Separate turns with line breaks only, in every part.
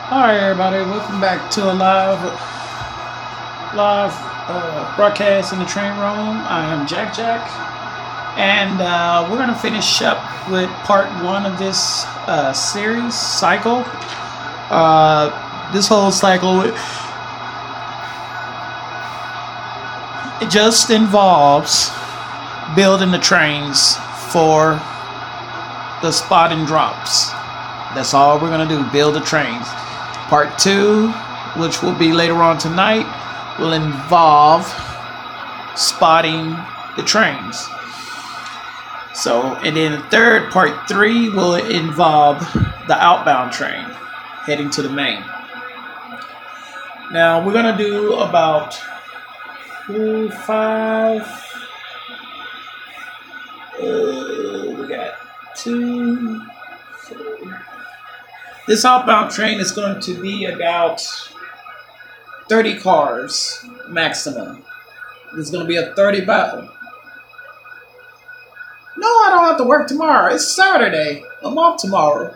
All right, everybody, welcome back to a live broadcast in the train room. I am Jack Jack, and we're gonna finish up with part one of this series cycle. This whole cycle it just involves building the trains for the spot and drops. That's all we're gonna do, build the trains. Part two, which will be later on tonight, will involve spotting the trains. So, and then the third, part three, will involve the outbound train heading to the main. Now, we're gonna do about 4, 5. We got 2. 4. This outbound train is going to be about 30 cars maximum. It's going to be a 30 by... No, I don't have to work tomorrow. It's Saturday. I'm off tomorrow.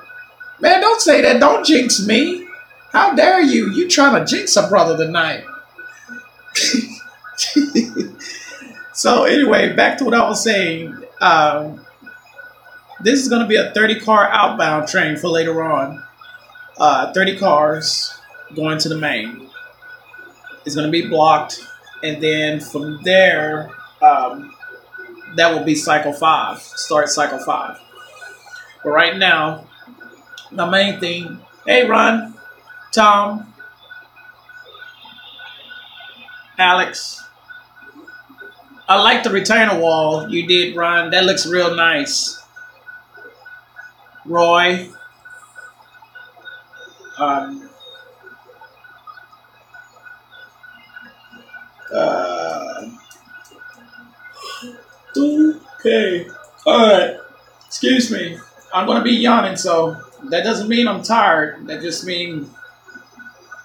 Man, don't say that. Don't jinx me. How dare you? You trying to jinx a brother tonight. So anyway, back to what I was saying. This is going to be a 30-car outbound train for later on. 30 cars going to the main. It's going to be blocked. And then from there, that will be cycle 5. Start cycle 5. But right now, my main thing... Hey, Ron, Tom, Alex. I like the retainer wall you did, Ron. That looks real nice. Roy. Okay. Alright. Excuse me. I'm going to be yawning, so that doesn't mean I'm tired. That just means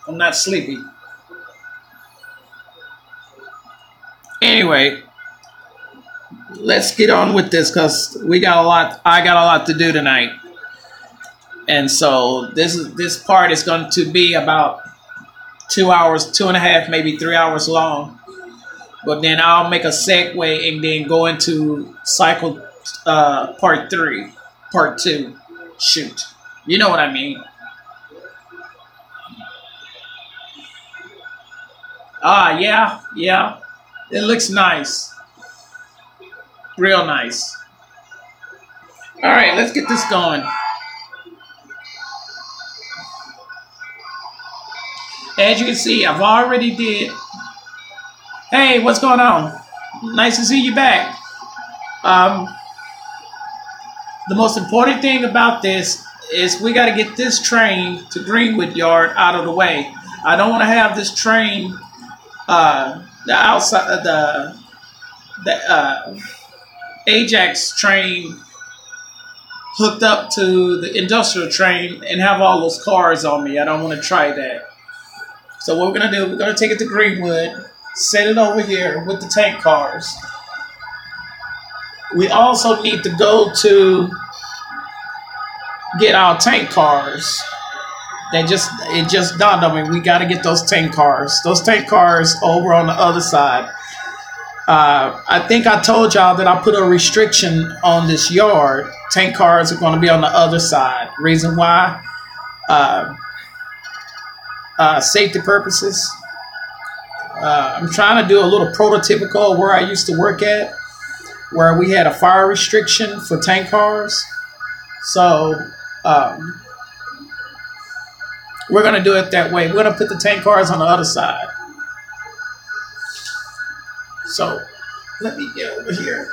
I'm not sleepy. Anyway, let's get on with this because I got a lot to do tonight. And so this part is going to be about 2 hours, 2.5, maybe 3 hours long. But then I'll make a segue and then go into cycle part 3, part 2. Shoot. You know what I mean. Yeah. It looks nice. Real nice. All right, let's get this going. As you can see, I've already did... Hey, what's going on? Nice to see you back. The most important thing about this is we got to get this train to Greenwood Yard out of the way. I don't want to have this train, the Ajax train hooked up to the industrial train and have all those cars on me. I don't want to try that. So what we're going to do, we're going to take it to Greenwood, set it over here with the tank cars. We also need to go to get our tank cars. It just dawned on me. We got to get those tank cars. Those tank cars over on the other side. I think I told y'all that I put a restriction on this yard. Tank cars are going to be on the other side. Reason why? Safety purposes. I'm trying to do a little prototypical where I used to work at, where we had a fire restriction for tank cars. So we're going to do it that way. We're going to put the tank cars on the other side. So let me get over here.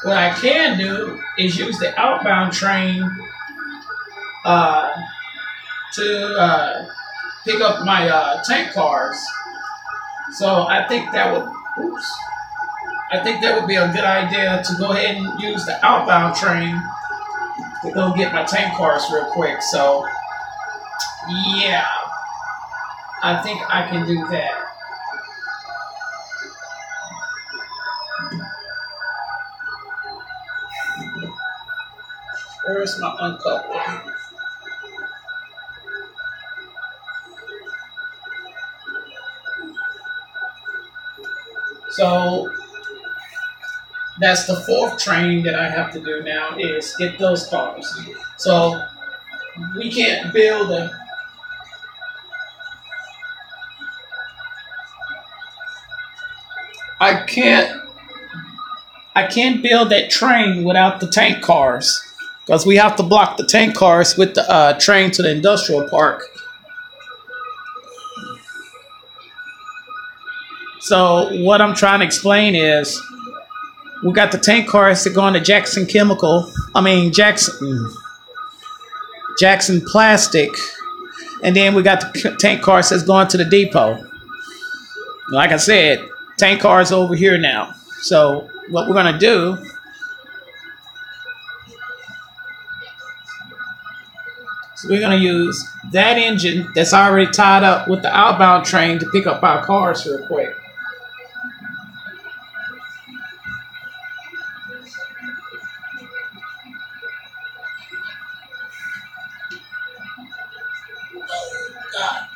What I can do is use the outbound train to pick up my tank cars. So I think that would be a good idea to go ahead and use the outbound train to go get my tank cars real quick. So, yeah, I think I can do that. Where's my uncoupler? So that's the fourth train that I have to do now is get those cars. So we can't build a. I can't build that train without the tank cars because we have to block the tank cars with the train to the industrial park. So what I'm trying to explain is we got the tank cars that go into Jackson Chemical. I mean Jackson Plastic, and then we got the tank cars that's going to the depot. Like I said, tank cars over here now. So what we're gonna do? So we're gonna use that engine that's already tied up with the outbound train to pick up our cars real quick. God,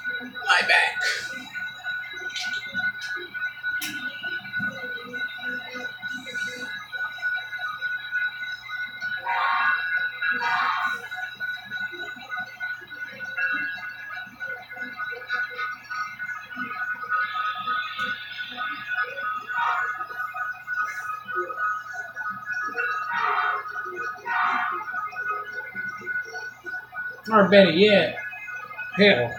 my back. Or better yet, hell,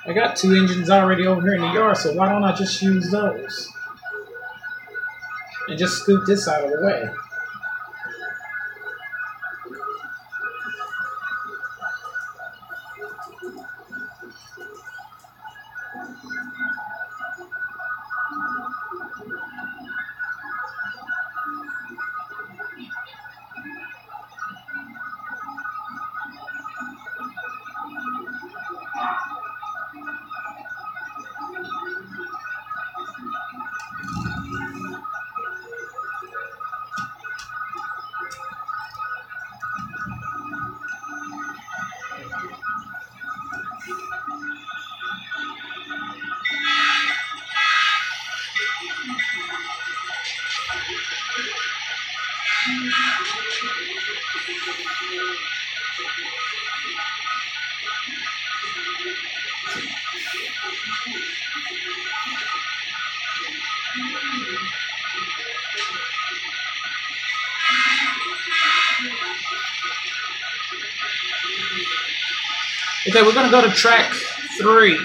I got two engines already over here in the yard, so why don't I just use those? And just scoot this out of the way. Okay, we're gonna go to track 3.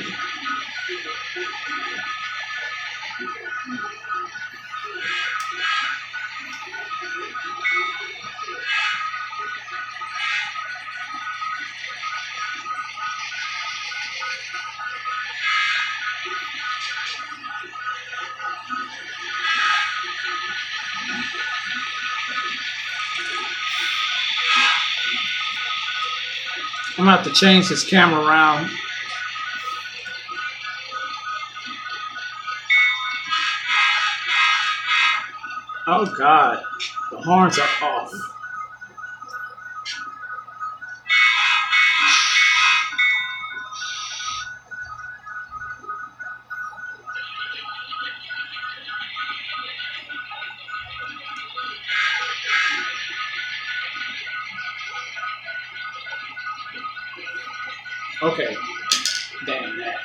I'm gonna have to change this camera around. Oh God, the horns are off. Okay, damn that.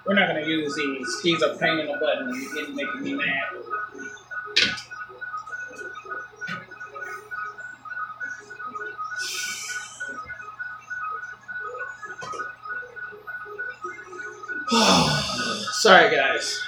We're not gonna use these. These are pain in the butt and it's making me mad. Sorry, guys.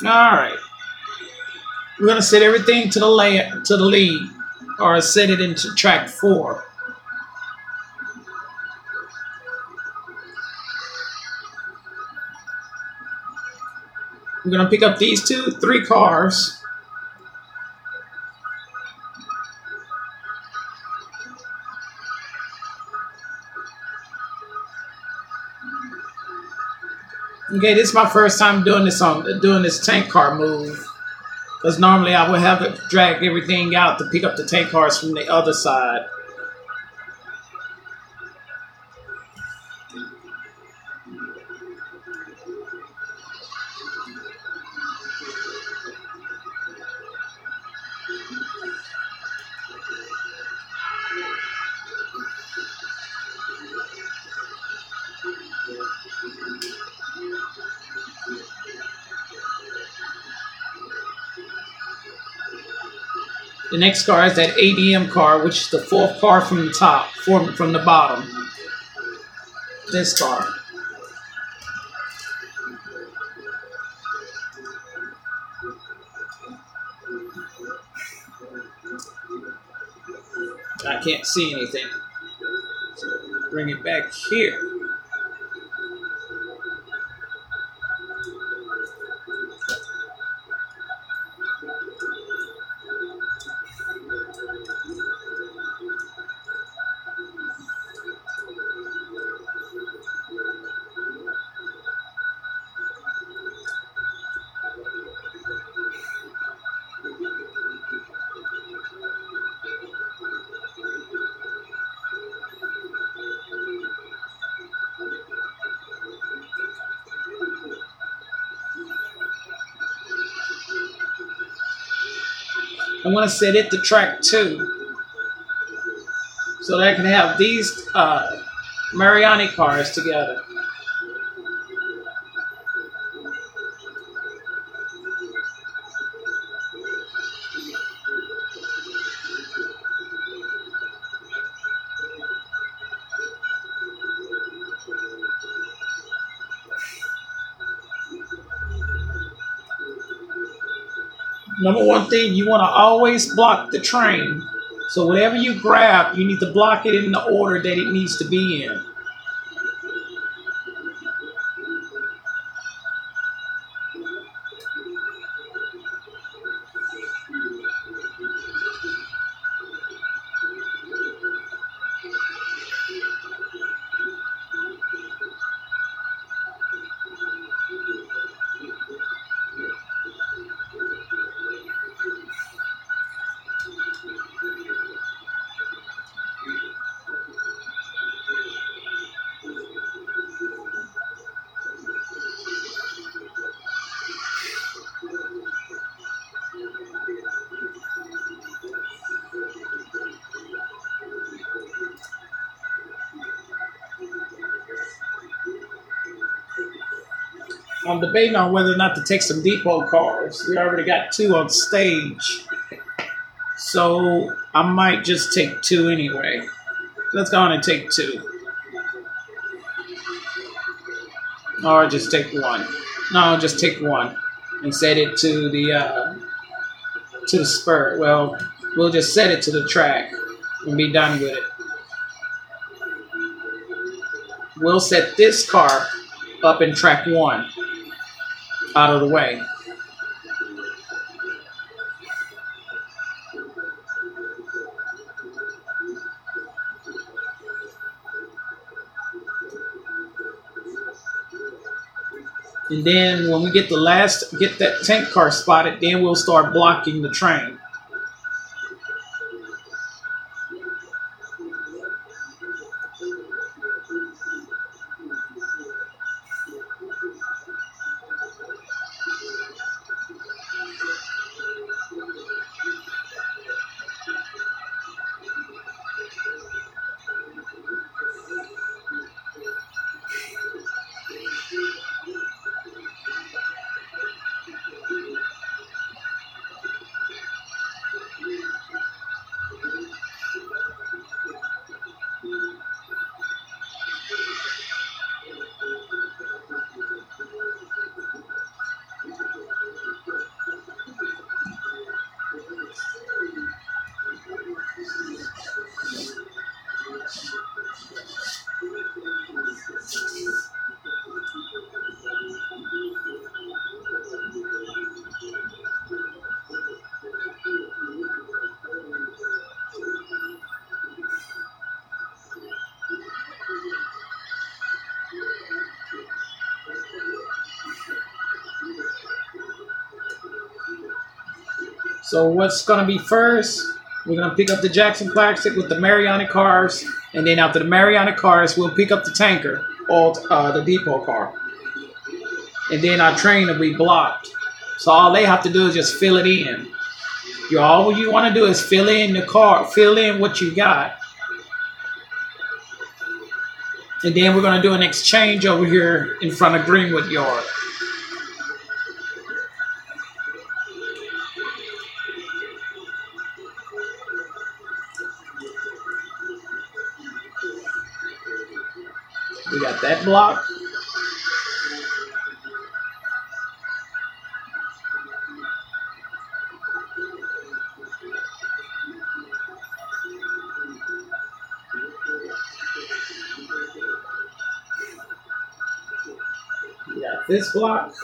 All right. We're gonna set everything to the lead, or set it into track 4. We're gonna pick up these 3 cars. Okay, this is my first time doing this tank car move. Because normally I would have to drag everything out to pick up the tank cars from the other side. The next car is that ADM car, which is the 4th car from the top, from the bottom. This car. I can't see anything. So bring it back here. I'm going to set it to track 2 so that I can have these Mariani cars together. Number one thing, you want to always block the train. So whatever you grab, you need to block it in the order that it needs to be in. I'm debating on whether or not to take some depot cars. We already got 2 on stage. So I might just take 2 anyway. Let's go on and take 2. Or just take 1. No, just take 1 and set it to the spur. Well, we'll just set it to the track and be done with it. We'll set this car up in track 1 out of the way. And then when we get that tank car spotted, then we'll start blocking the train. So what's going to be first? We're going to pick up the Jackson Classic with the Mariani cars, and then after the Mariani cars, we'll pick up the tanker or the depot car, and then our train will be blocked. So all they have to do is just fill it in. All you want to do is fill in the car, fill in what you got, and then we're going to do an exchange over here in front of Greenwood Yard. We got that block. We got this block.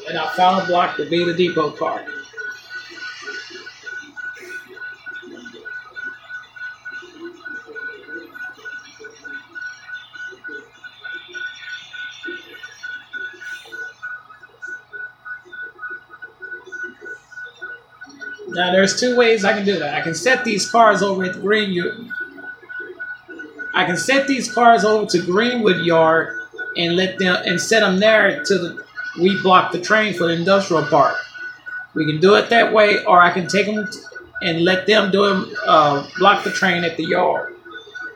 And our final block will be the depot car. Now there's two ways I can do that. I can set these cars over at Greenwood. I can set these cars over to Greenwood Yard and set them there we block the train for the industrial park. We can do it that way, or I can take them and let them block the train at the yard.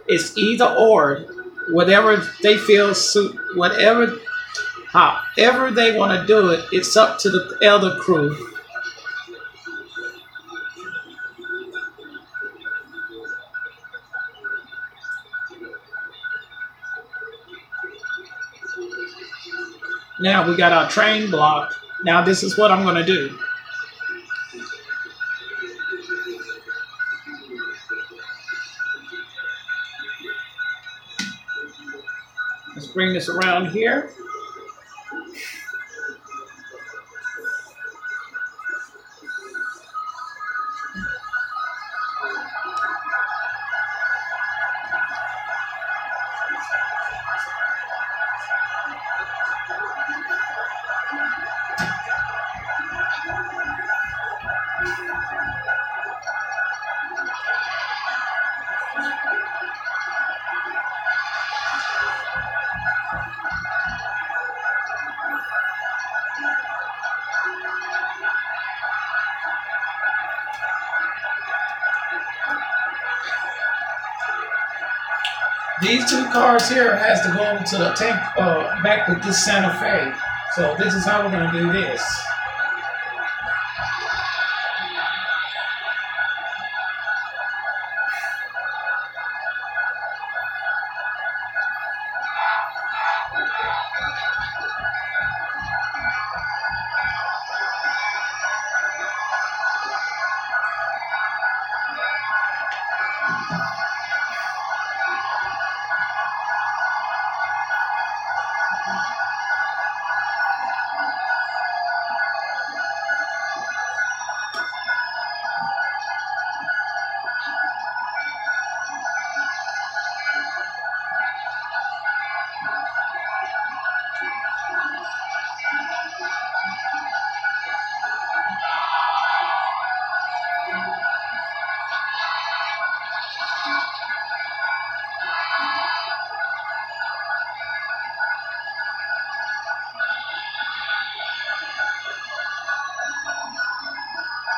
It's either or, whatever they feel suit, however they want to do it. It's up to the elder crew. Now we got our train blocked. Now this is what I'm going to do. Let's bring this around here. These two cars here has to go to the tank back with this Santa Fe. So this is how we're going to do this.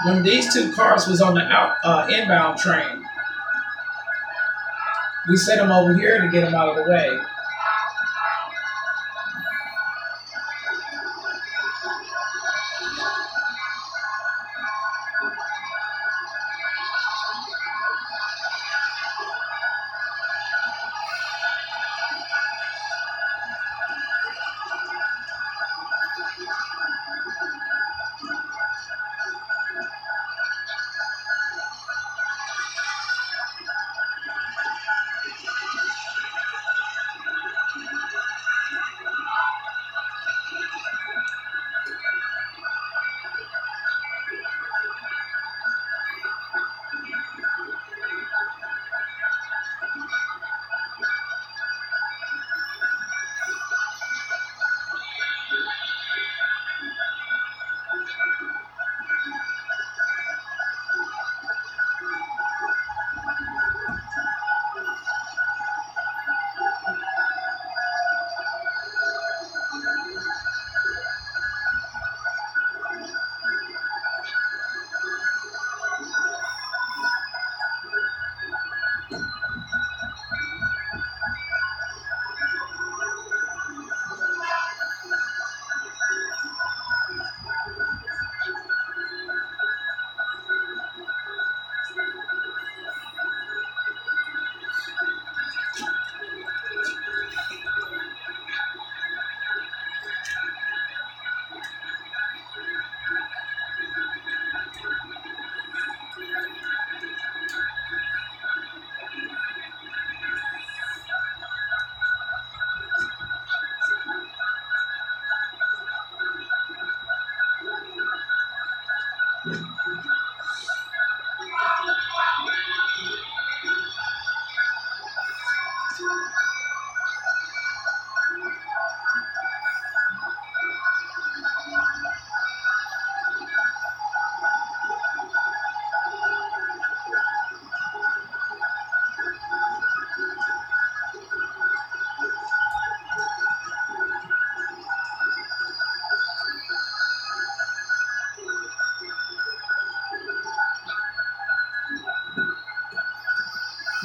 When these two cars was on the inbound train, we set them over here to get them out of the way.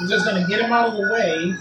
I'm just going to get them out of the way.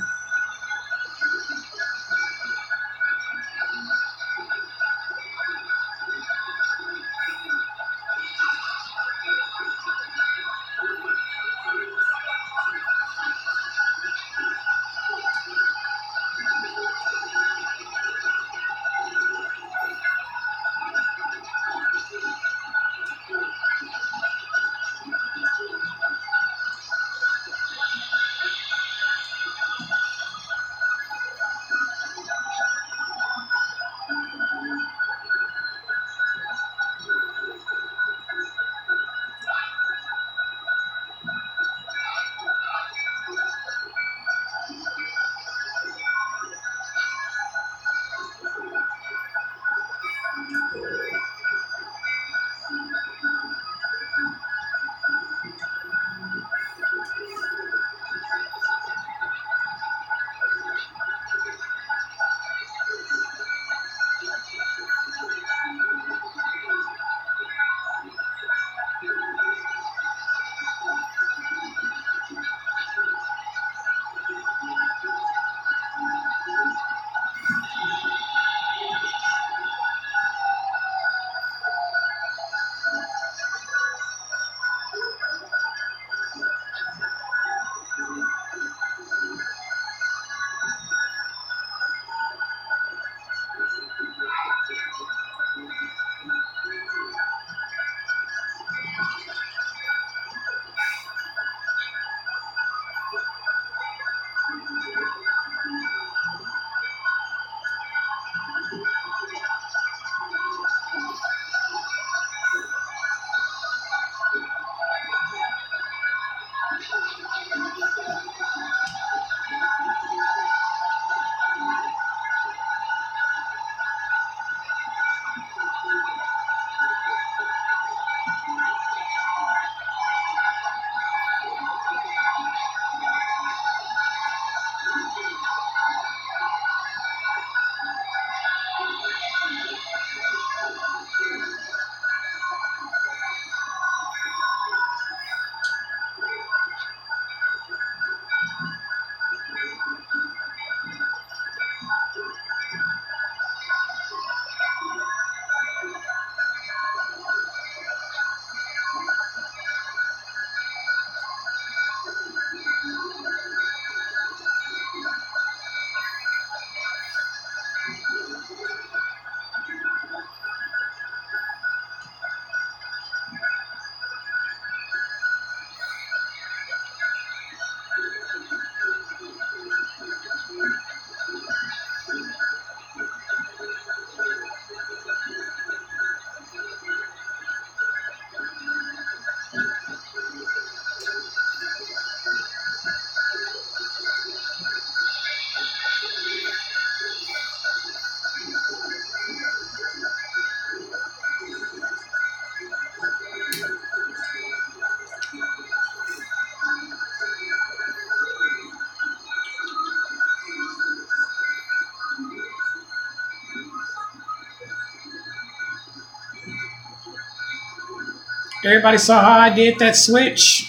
Everybody saw how I did that switch?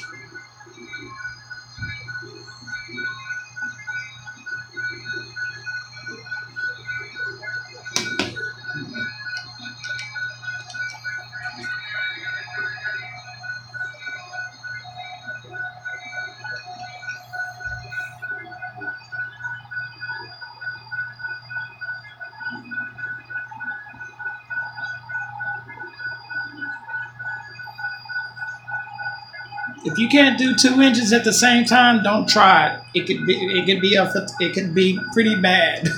If you can't do two engines at the same time, don't try it. It could be pretty bad.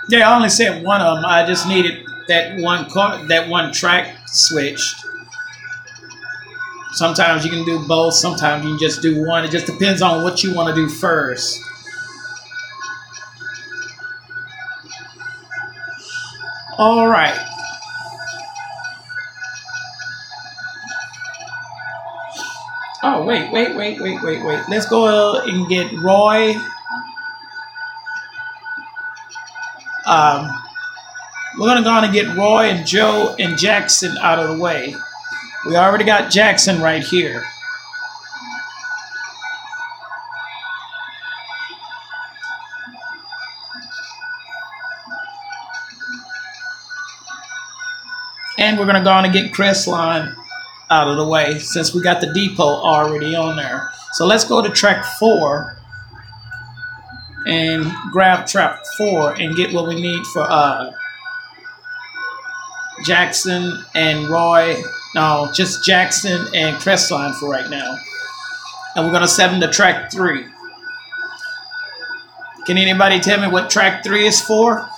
Yeah, I only said one of them. I just needed that one track switched. Sometimes you can do both. Sometimes you can just do one. It just depends on what you want to do first. All right. Oh, wait. Let's go and get Roy. We're going to go on and get Roy and Joe and Jackson out of the way. We already got Jackson right here. And we're going to go on and get Crestline out of the way since we got the depot already on there. So let's go to track 4 and grab track 4 and get what we need for Jackson and Roy. No, just Jackson and Crestline for right now. And we're going to send them to track 3. Can anybody tell me what track 3 is for?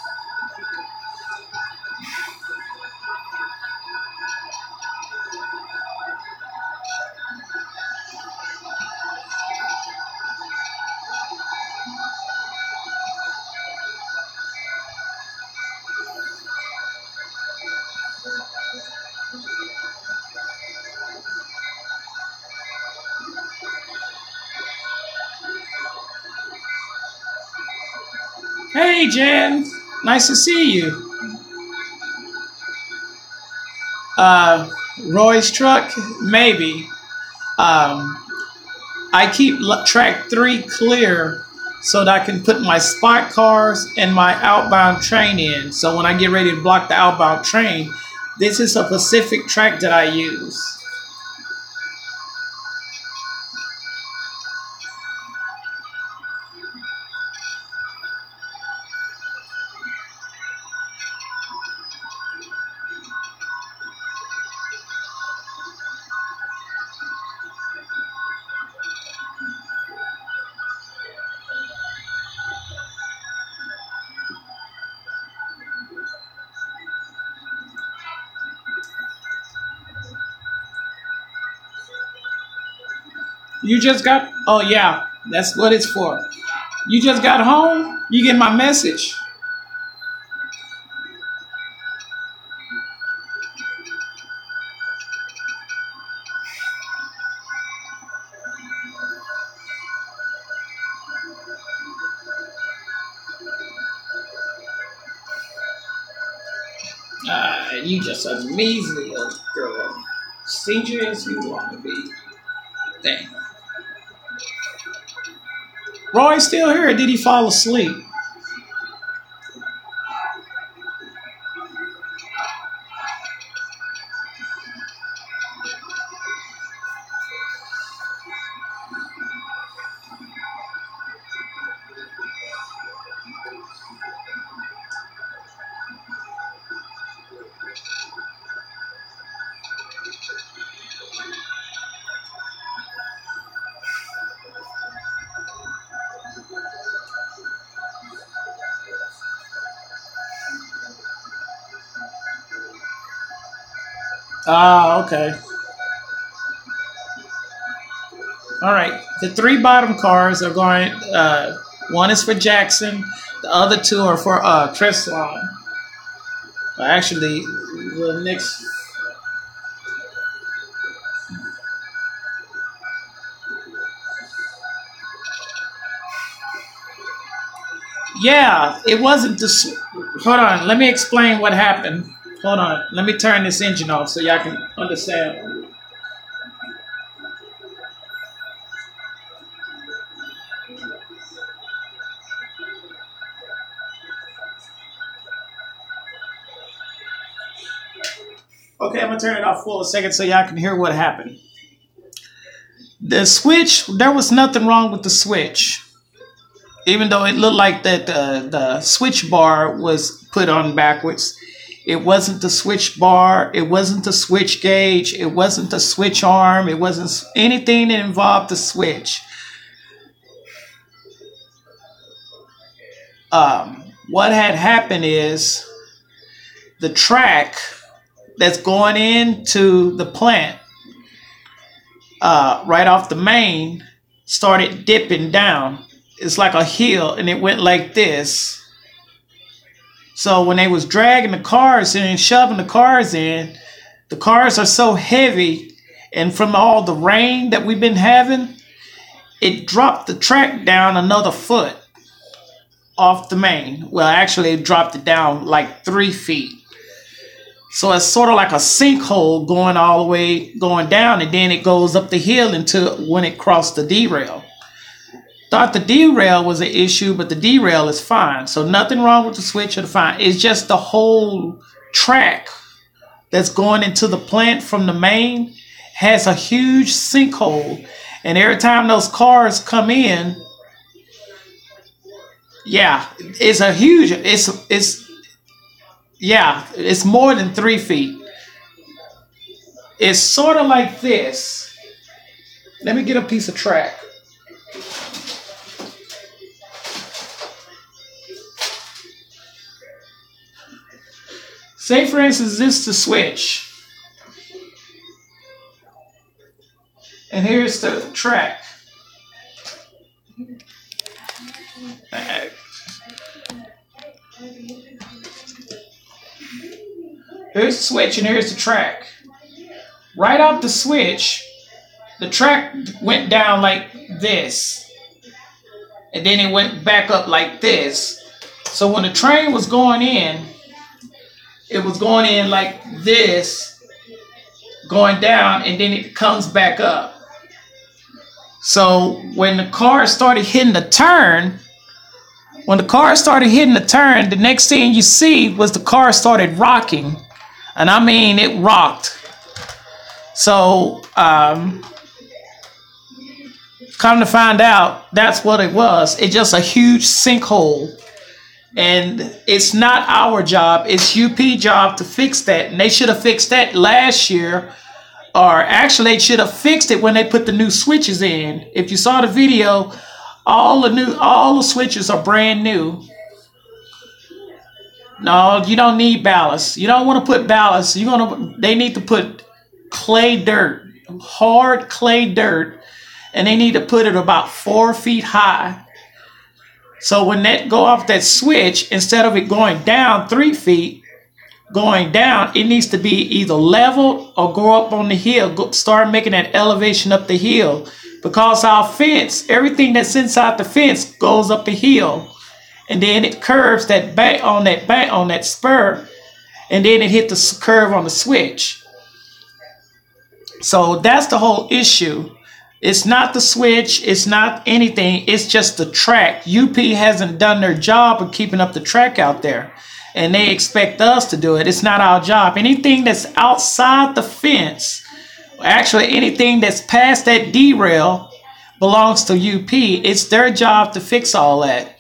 Hey, Jen. Nice to see you. Roy's truck? Maybe. I keep track 3 clear so that I can put my spot cars and my outbound train in. So when I get ready to block the outbound train, this is a Pacific track that I use. You just got, oh yeah, that's what it's for. You just got home? You get my message? You just a measly old girl. Senior as you want to be. Dang. Roy's still here, or did he fall asleep? Ah, okay. All right. The 3 bottom cars are going, one is for Jackson. The other 2 are for Crestline. Actually, the next... Yeah, it wasn't the... Hold on. Let me explain what happened. Hold on. Let me turn this engine off so y'all can understand. Okay, I'm going to turn it off for a second so y'all can hear what happened. The switch, there was nothing wrong with the switch. Even though it looked like that the switch bar was put on backwards. It wasn't the switch bar. It wasn't the switch gauge. It wasn't the switch arm. It wasn't anything that involved the switch. What had happened is the track that's going into the plant right off the main started dipping down. It's like a hill, and it went like this. So when they was dragging the cars in and shoving the cars in, the cars are so heavy, and from all the rain that we've been having, it dropped the track down another foot. off the main. Well, actually, it dropped it down like 3 feet. So it's sort of like a sinkhole going all the way, going down, and then it goes up the hill until when it crossed the derail. Thought the derail was an issue, but the derail is fine. So nothing wrong with the switch or the fine. It's just the whole track that's going into the plant from the main has a huge sinkhole. And every time those cars come in, yeah, it's a huge, it's more than 3 feet. It's sort of like this. Let me get a piece of track. Say, for instance, this is the switch. And here's the track. Here's the switch and here's the track. Right off the switch, the track went down like this. And then it went back up like this. So when the train was going in, it was going in like this, going down, and then it comes back up. So when the car started hitting the turn, the next thing you see was the car started rocking. And I mean, it rocked. So come to find out, that's what it was. It's just a huge sinkhole. And it's not our job, it's UP job to fix that. And they should have fixed that last year. Or actually, they should have fixed it when they put the new switches in. If you saw the video, all the switches are brand new. No, you don't need ballast. You don't want to put ballast. They need to put clay dirt, hard clay dirt, and they need to put it about 4 feet high. So when that go off that switch, instead of it going down 3 feet, going down, it needs to be either leveled or go up on the hill, start making that elevation up the hill. Because our fence, everything that's inside the fence goes up the hill. And then it curves that back on that spur, and then it hit the curve on the switch. So that's the whole issue. It's not the switch, it's not anything, it's just the track. UP hasn't done their job of keeping up the track out there, and they expect us to do it. It's not our job. Anything that's outside the fence, actually anything that's past that derail, belongs to UP. It's their job to fix all that.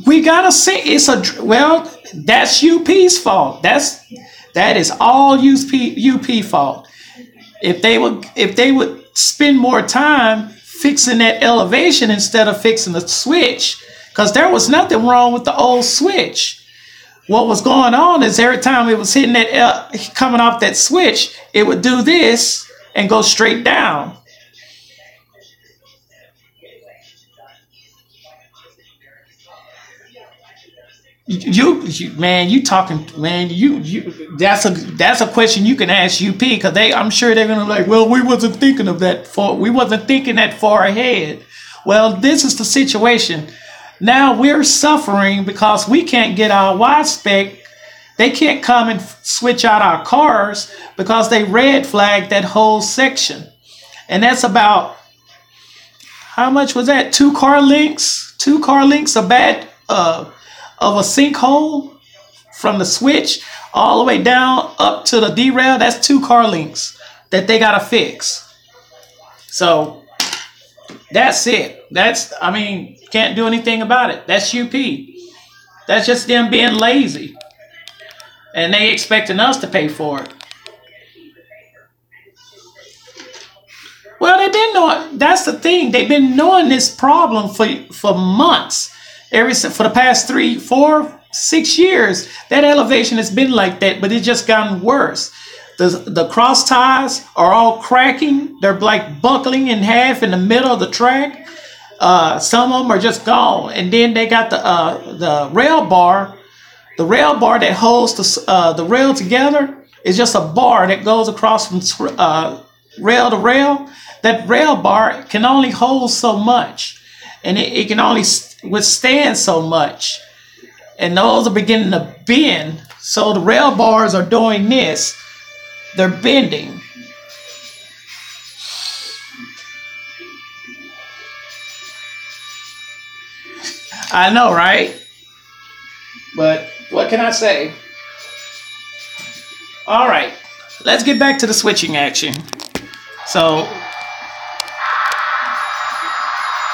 We gotta say that's UP's fault. That is all UP fault. If they would spend more time fixing that elevation instead of fixing the switch, because there was nothing wrong with the old switch. What was going on is every time it was hitting that coming off that switch, it would do this and go straight down. That's a question you can ask UP, because I'm sure they're gonna be like, well, we wasn't thinking that far ahead. Well, this is the situation. Now we're suffering because we can't get our wide spec. They can't come and switch out our cars because they red flagged that whole section. And that's about, how much was that? 2 car lengths? 2 car lengths of a sinkhole from the switch all the way down up to the derail. That's 2 car lengths that they gotta fix. So that's it. Can't do anything about it. That's UP. That's just them being lazy, and they expecting us to pay for it. Well, they've been knowing. That's the thing. They've been knowing this problem for months. For the past 3, 4, 6 years, that elevation has been like that, but it's just gotten worse. The cross ties are all cracking. They're like buckling in half in the middle of the track. Some of them are just gone. And then they got the rail bar. The rail bar that holds the rail together is just a bar that goes across from rail to rail. That rail bar can only hold so much. And it can only withstand so much. And those are beginning to bend. So the rail bars are doing this. They're bending. I know, right? But what can I say? All right, let's get back to the switching action. So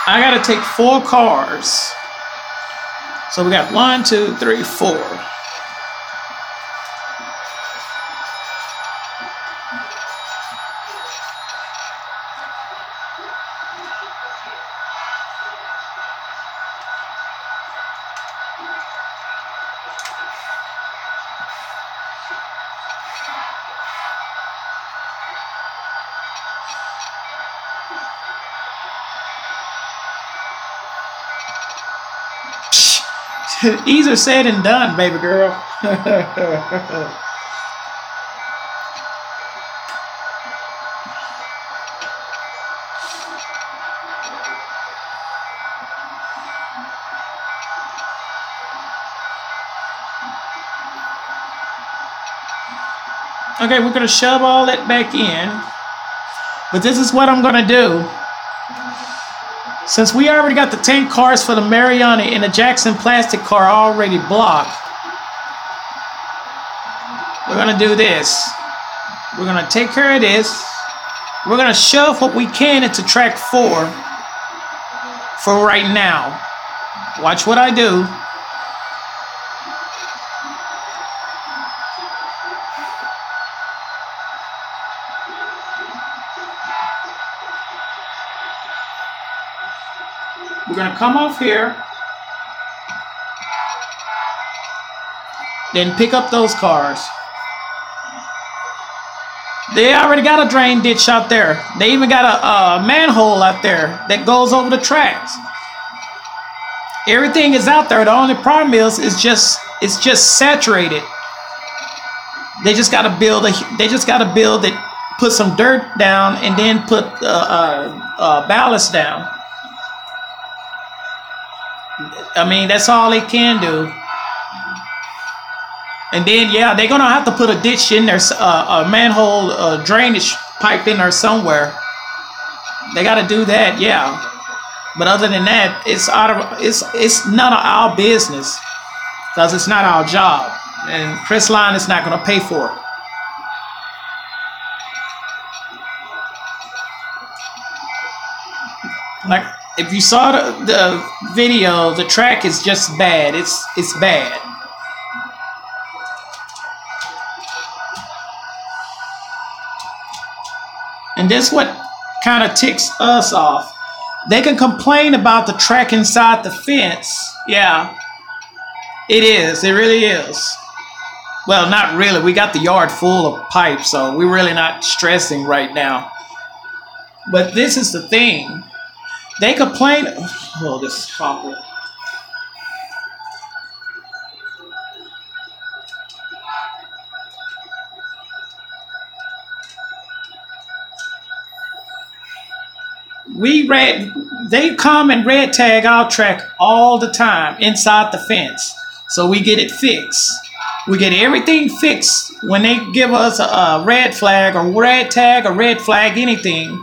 I got to take 4 cars. So we got 1, 2, 3, 4. Easier said than done, baby girl. Okay, we're going to shove all that back in. But this is what I'm going to do. Since we already got the tank cars for the Mariani and the Jackson plastic car already blocked, we're going to do this. We're going to take care of this. We're going to shove what we can into track 4 for right now. Watch what I do. We're going to come off here, then pick up those cars. They already got a drain ditch out there. They even got a manhole out there that goes over the tracks. Everything is out there. The only problem is it's just saturated. They just got to build it, put some dirt down, and then put ballast down. I mean, that's all they can do. And then, yeah, they're going to have to put a ditch in there, a manhole drainage pipe in there somewhere. They got to do that, yeah. But other than that, it's none of our business, because it's not our job. And Crestline is not going to pay for it. Like, if you saw the video, the track is just bad. It's bad. And this what kind of ticks us off. They can complain about the track inside the fence. Yeah, it is. It really is. Well, not really. We got the yard full of pipes, so we're really not stressing right now. But this is the thing. They complain. Oh, this is awful. They come and red tag our track all the time inside the fence, so we get it fixed. We get everything fixed when they give us a red flag or red tag or red flag anything.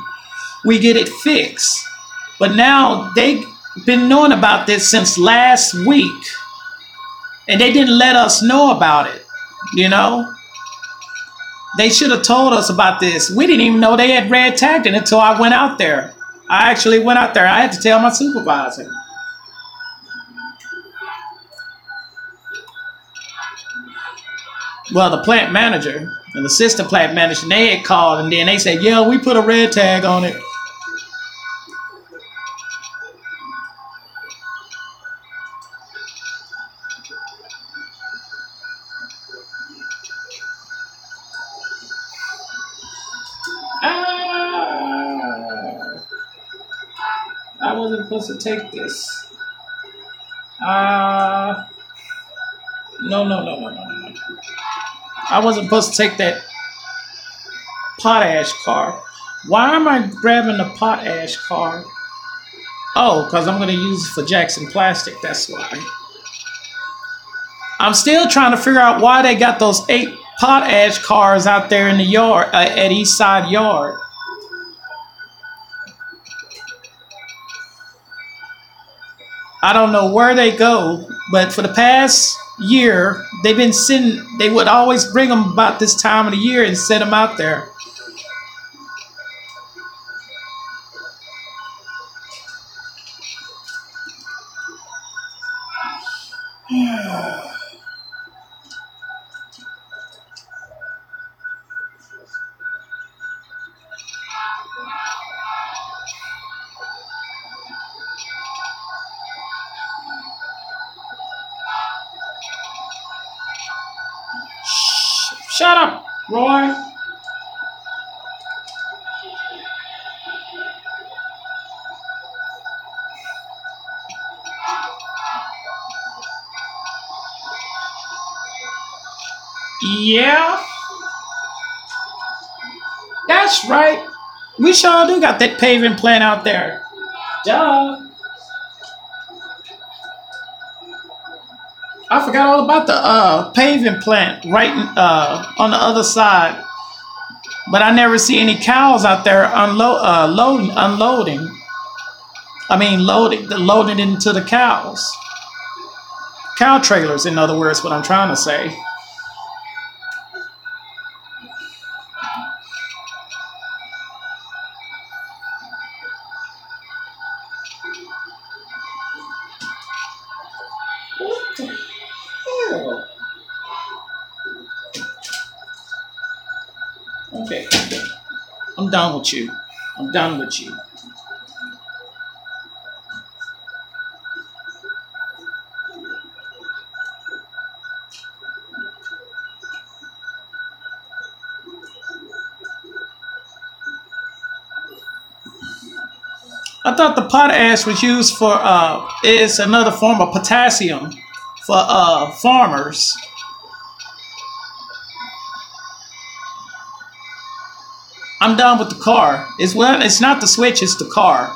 We get it fixed. But now they've been knowing about this since last week, and they didn't let us know about it, you know? They should have told us about this. We didn't even know they had red tagged it until I went out there. I actually went out there. I had to tell my supervisor. Well, the plant manager and the assistant plant manager, they had called, and then they said, yeah, we put a red tag on it. I wasn't supposed to take this. No. I wasn't supposed to take that potash car. Why am I grabbing the potash car? Oh, because I'm going to use it for Jackson Plastic. That's why. I'm still trying to figure out why they got those 8 potash cars out there in the yard, at East Side Yard. I don't know where they go, but for the past year, they've been sitting. They would always bring them about this time of the year and set them out there. Shut up, Roy. Yeah, that's right. We sure do got that paving plant out there. Duh. I forgot all about the paving plant right on the other side. But I never see any cows out there unloading. I mean, loading into the cows. Cow trailers, in other words, what I'm trying to say. What the hell? Okay, I'm done with you. I'm done with you. I thought the potash was used for it's another form of potassium for farmers. I'm done with the car. It's not the switch, it's the car.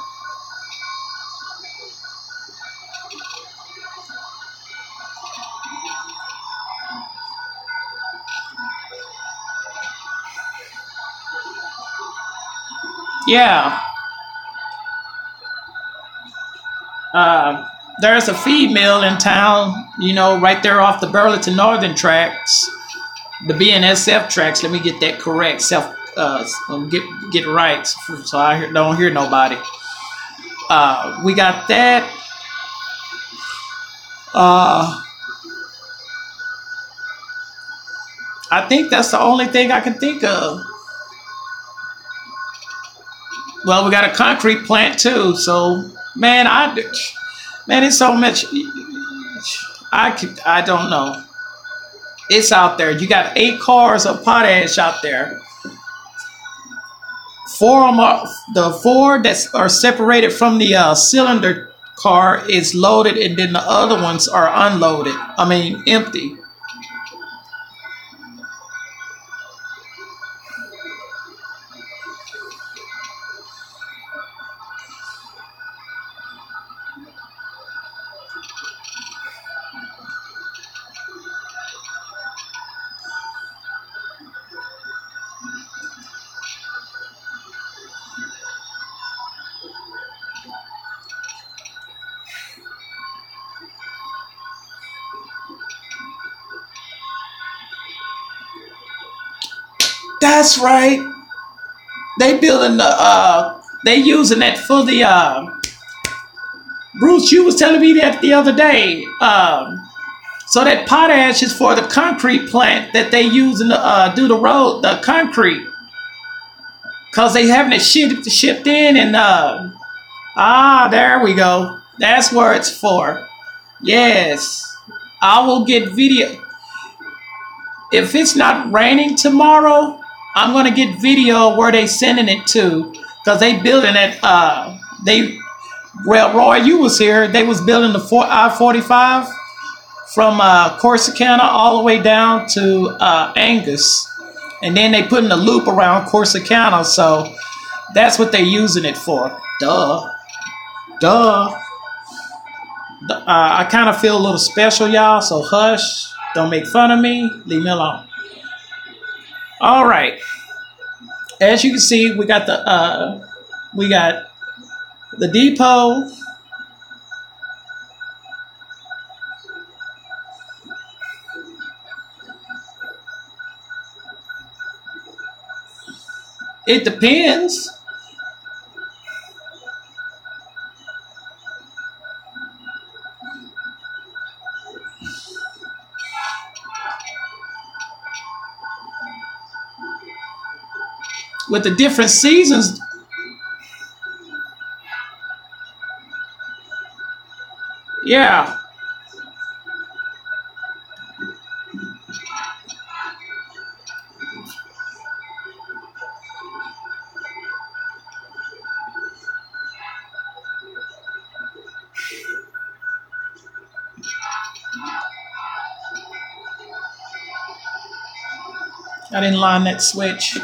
Yeah. There's a feed mill in town, right there off the Burlington Northern tracks, the BNSF tracks. Let me get that correct. Get right, so I don't hear nobody. We got that. I think that's the only thing I can think of. Well, we got a concrete plant too. So, man, it's so much. I don't know. It's out there. You got 8 cars of potash out there. 4 of them the 4 that are separated from the cylinder car is loaded, and then the other ones are unloaded. I mean, empty. That's right. They building they using that for the Bruce, you was telling me that the other day. So that potash is for the concrete plant that they use to do the road, the concrete. Cause they having it shipped in, and there we go. That's where it's for. Yes. I will get video. If it's not raining tomorrow, I'm gonna get video where they sending it to, cause they building it. Roy, you was here. They was building the I-45 from Corsicana all the way down to Angus, and then they putting a loop around Corsicana. So that's what they using it for. Duh. Duh. I kind of feel a little special, y'all. So hush. Don't make fun of me. Leave me alone. All right. As you can see, we got the depot. It depends. With the different seasons, yeah. I didn't line that switch.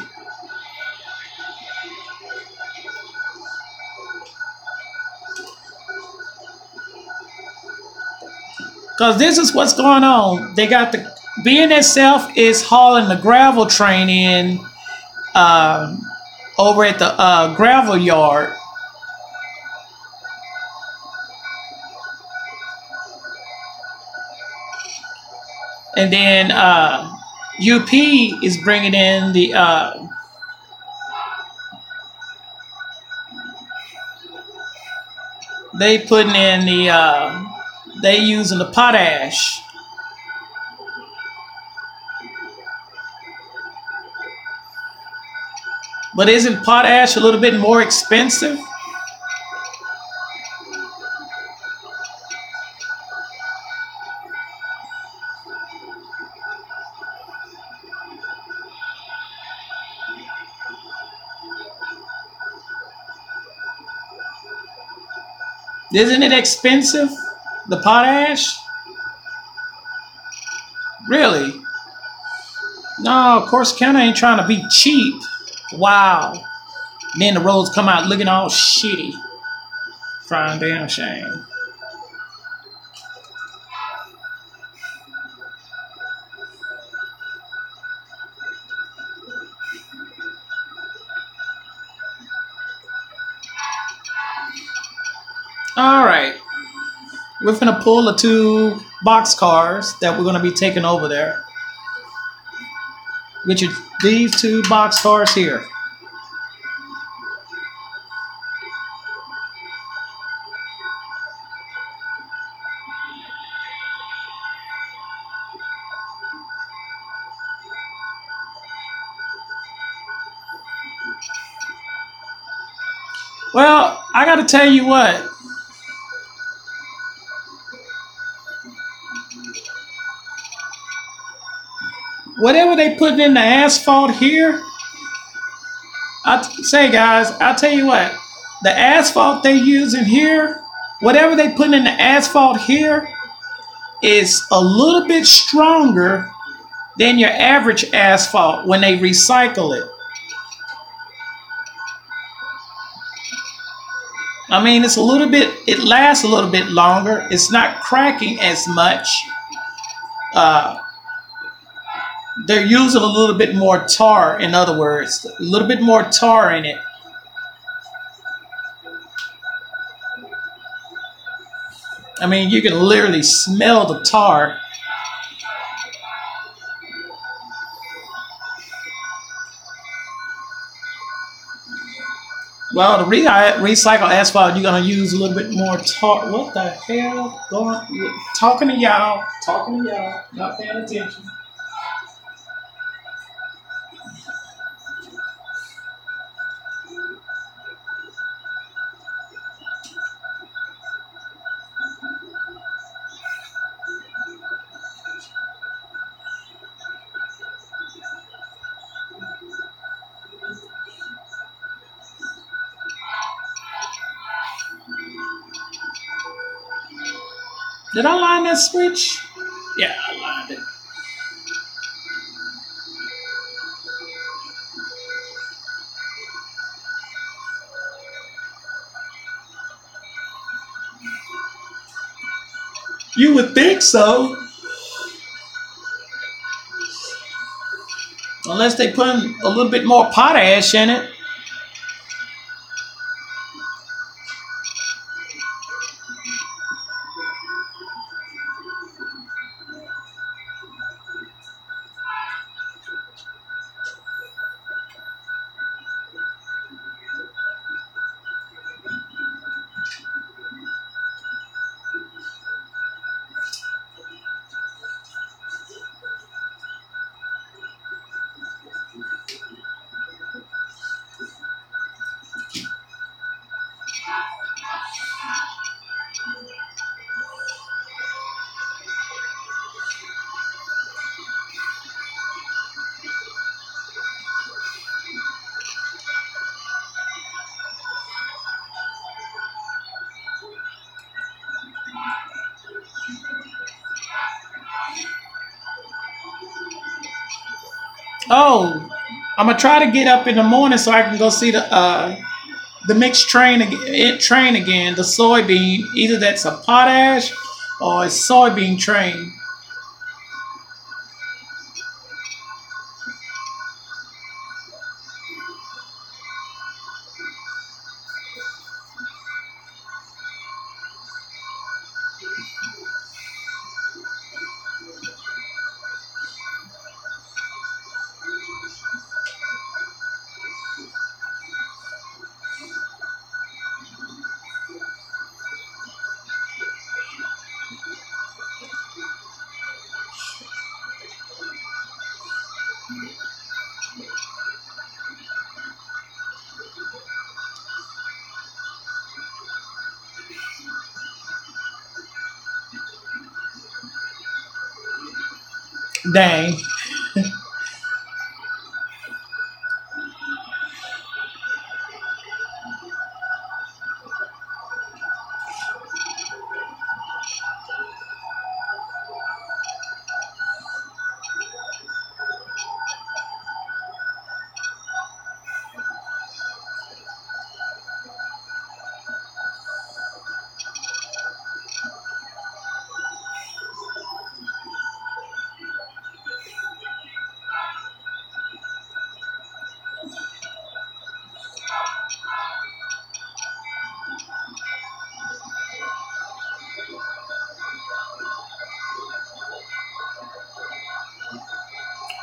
Because this is what's going on. They got the BNSF is hauling the gravel train in over at the gravel yard. And then UP is bringing in the they putting in the they using the potash. But isn't potash a little bit more expensive? Isn't it expensive? The potash? Really? No, Corsicana ain't trying to be cheap. Wow. Then the roads come out looking all shitty. Crying damn shame. All right. We're going to pull the 2 box cars that we're going to be taking over there. Which are these 2 box cars here. Well, I got to tell you what. Whatever they putting in the asphalt here, say guys, I'll tell you what. The asphalt they using here, whatever they putting in the asphalt here, is a little bit stronger than your average asphalt when they recycle it. I mean, it's a little bit, it lasts a little bit longer. It's not cracking as much. They're using a little bit more tar, in other words, a little bit more tar in it. I mean, you can literally smell the tar. Well, the recycle asphalt, you're going to use a little bit more tar. What the hell? Talking to y'all, not paying attention. Did I line that switch? Yeah, I lined it. You would think so. Unless they put a little bit more potash in it. Oh, I'm gonna try to get up in the morning so I can go see the mixed train again. The soybean, either that's a potash or a soybean train. Dang.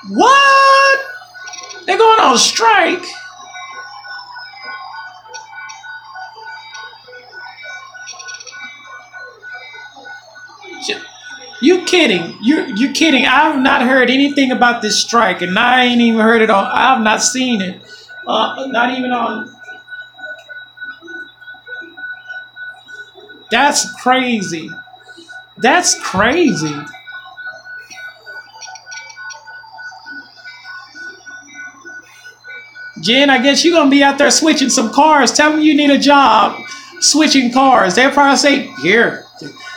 What? They're going on strike. You kidding? You kidding? I've not heard anything about this strike, and I ain't even heard it on. I've not seen it. Not even on. That's crazy. That's crazy. Jen, I guess you're gonna be out there switching some cars. Tell me you need a job switching cars. They'll probably say, here.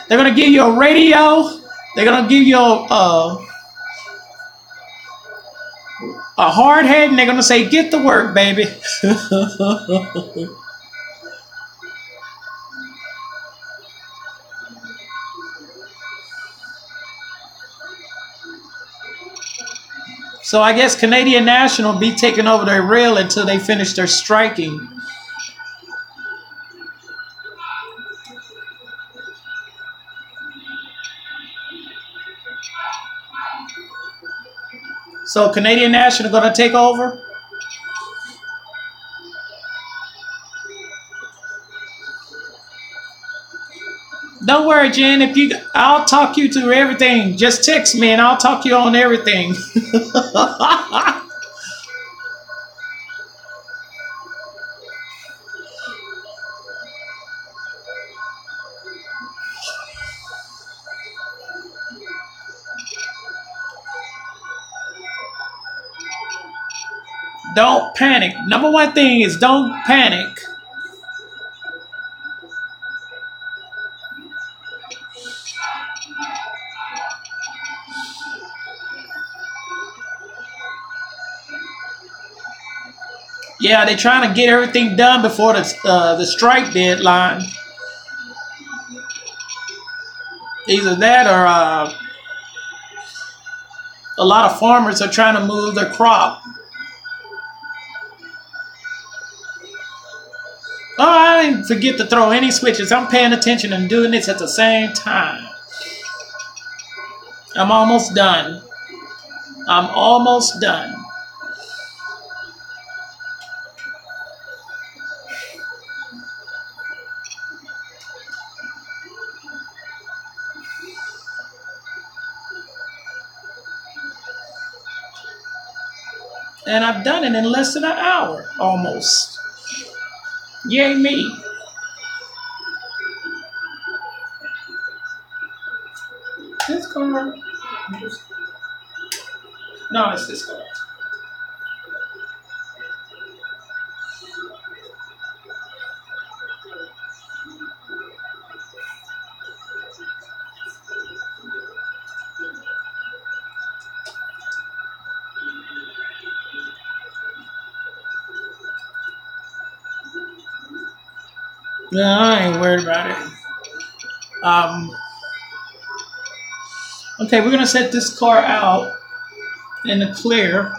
They're gonna give you a radio. They're gonna give you a hard head, and they're gonna say, get to work, baby. So I guess Canadian National will be taking over their rail until they finish their striking. So Canadian National going to take over? Don't worry, Jen. I'll talk you through everything. Just text me and I'll talk you on everything. Don't panic. Number one thing is don't panic. Yeah, they're trying to get everything done before the strike deadline. Either that or a lot of farmers are trying to move their crop. Oh, I didn't forget to throw any switches. I'm paying attention and doing this at the same time. I'm almost done. I'm almost done. And I've done it in less than an hour, almost. Yay me. This car. No, it's this car. No, I ain't worried about it. Okay, we're gonna set this car out in the clear.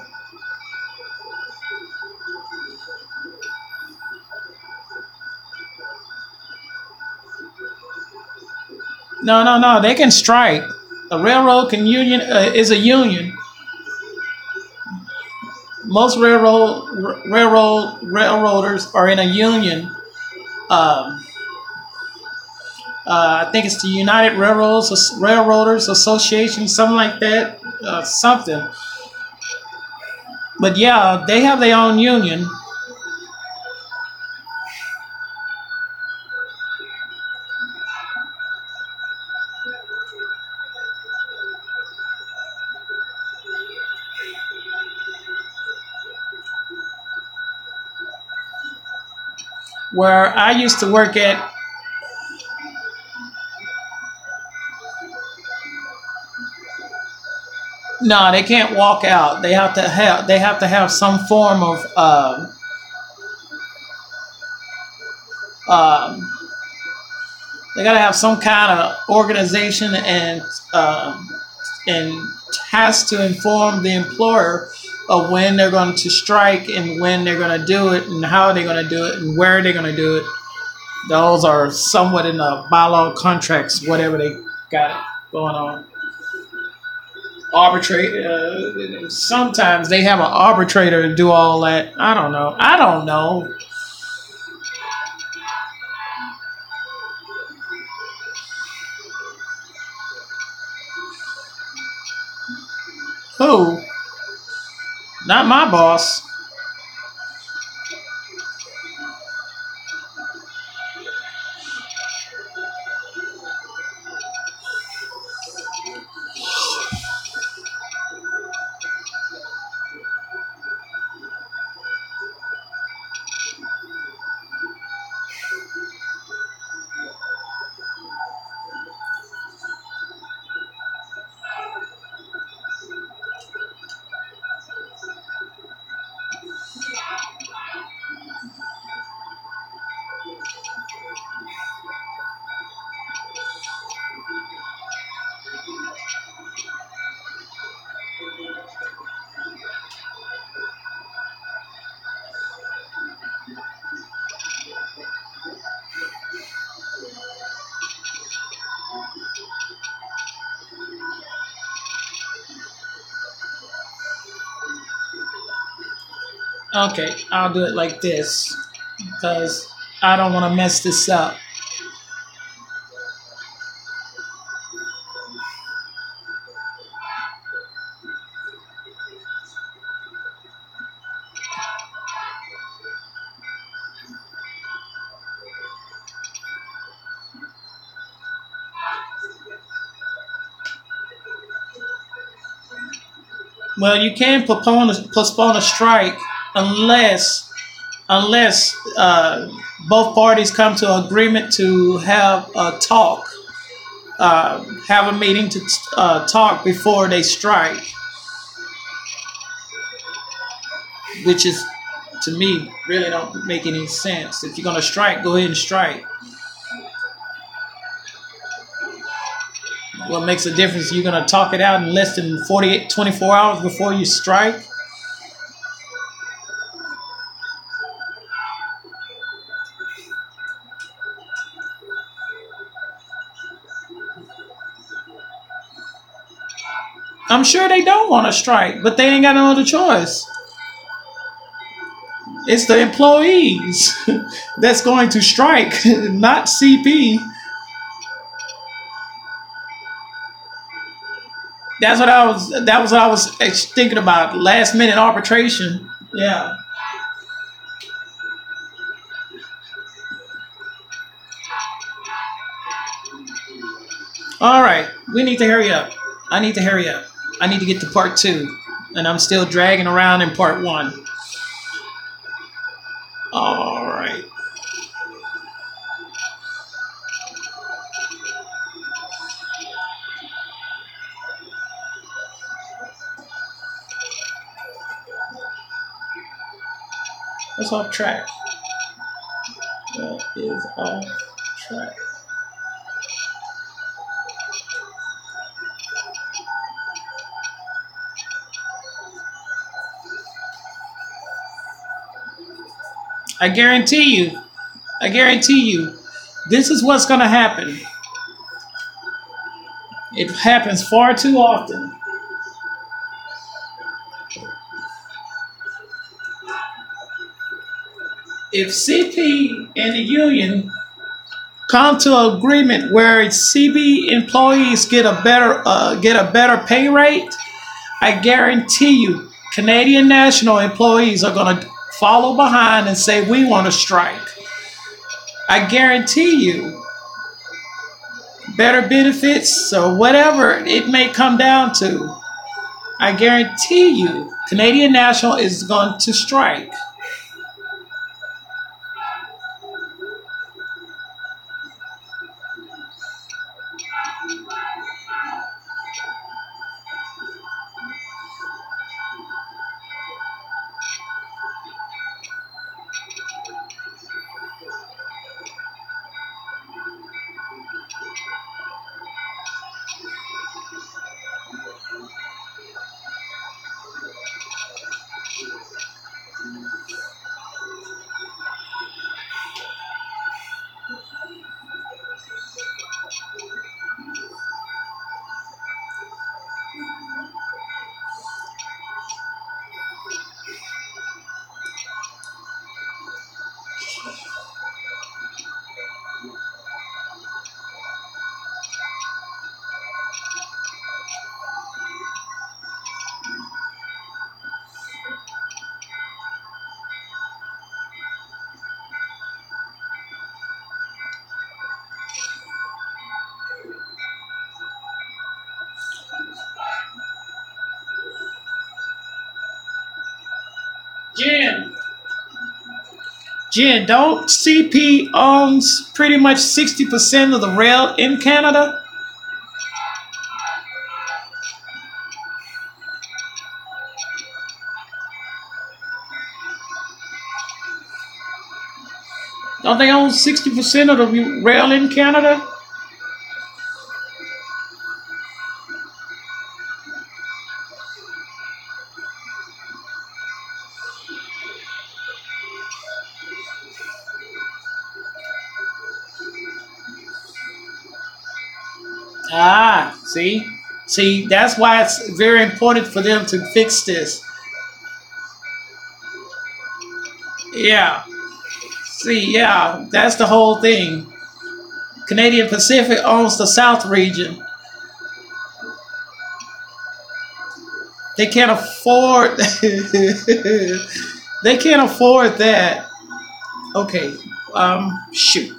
No. They can strike. A railroad can union is a union. Most railroaders are in a union. I think it's the United Railroaders Association, something like that, something. But yeah, they have their own union. Where I used to work at, no, they can't walk out. They have to have some form of they got to have some kind of organization and has to inform the employer of when they're going to strike and when they're going to do it and how they're going to do it and where they're going to do it. Those are somewhat in the bylaw contracts, whatever they got going on. Arbitrate. Sometimes they have an arbitrator to do all that. I don't know. Who? Not my boss. Okay, I'll do it like this because I don't want to mess this up. Well, you can postpone a strike unless both parties come to an agreement to have a talk, have a meeting to talk before they strike, which is, to me, really don't make any sense. If you're going to strike, go ahead and strike. What makes a difference? You're gonna talk it out in less than 48, 24 hours before you strike. I'm sure they don't want to strike, but they ain't got no other choice. It's the employees that's going to strike, not CP. That was what I was thinking about. Last minute arbitration. Yeah. All right. We need to hurry up. I need to hurry up. I need to get to part 2. And I'm still dragging around in part 1. All right. That's off track. That is off track. I guarantee you, this is what's going to happen. It happens far too often. If CP and the union come to an agreement where CB employees get a better pay rate, I guarantee you, Canadian National employees are going to follow behind and say we want to strike. I guarantee you, better benefits or whatever it may come down to, I guarantee you, Canadian National is going to strike. Jen, don't CP owns pretty much 60% of the rail in Canada? Don't they own 60% of the rail in Canada? Ah, see? See, that's why it's very important for them to fix this. Yeah. See, yeah, that's the whole thing. Canadian Pacific owns the South region. They can't afford they can't afford that. Okay. Shoot.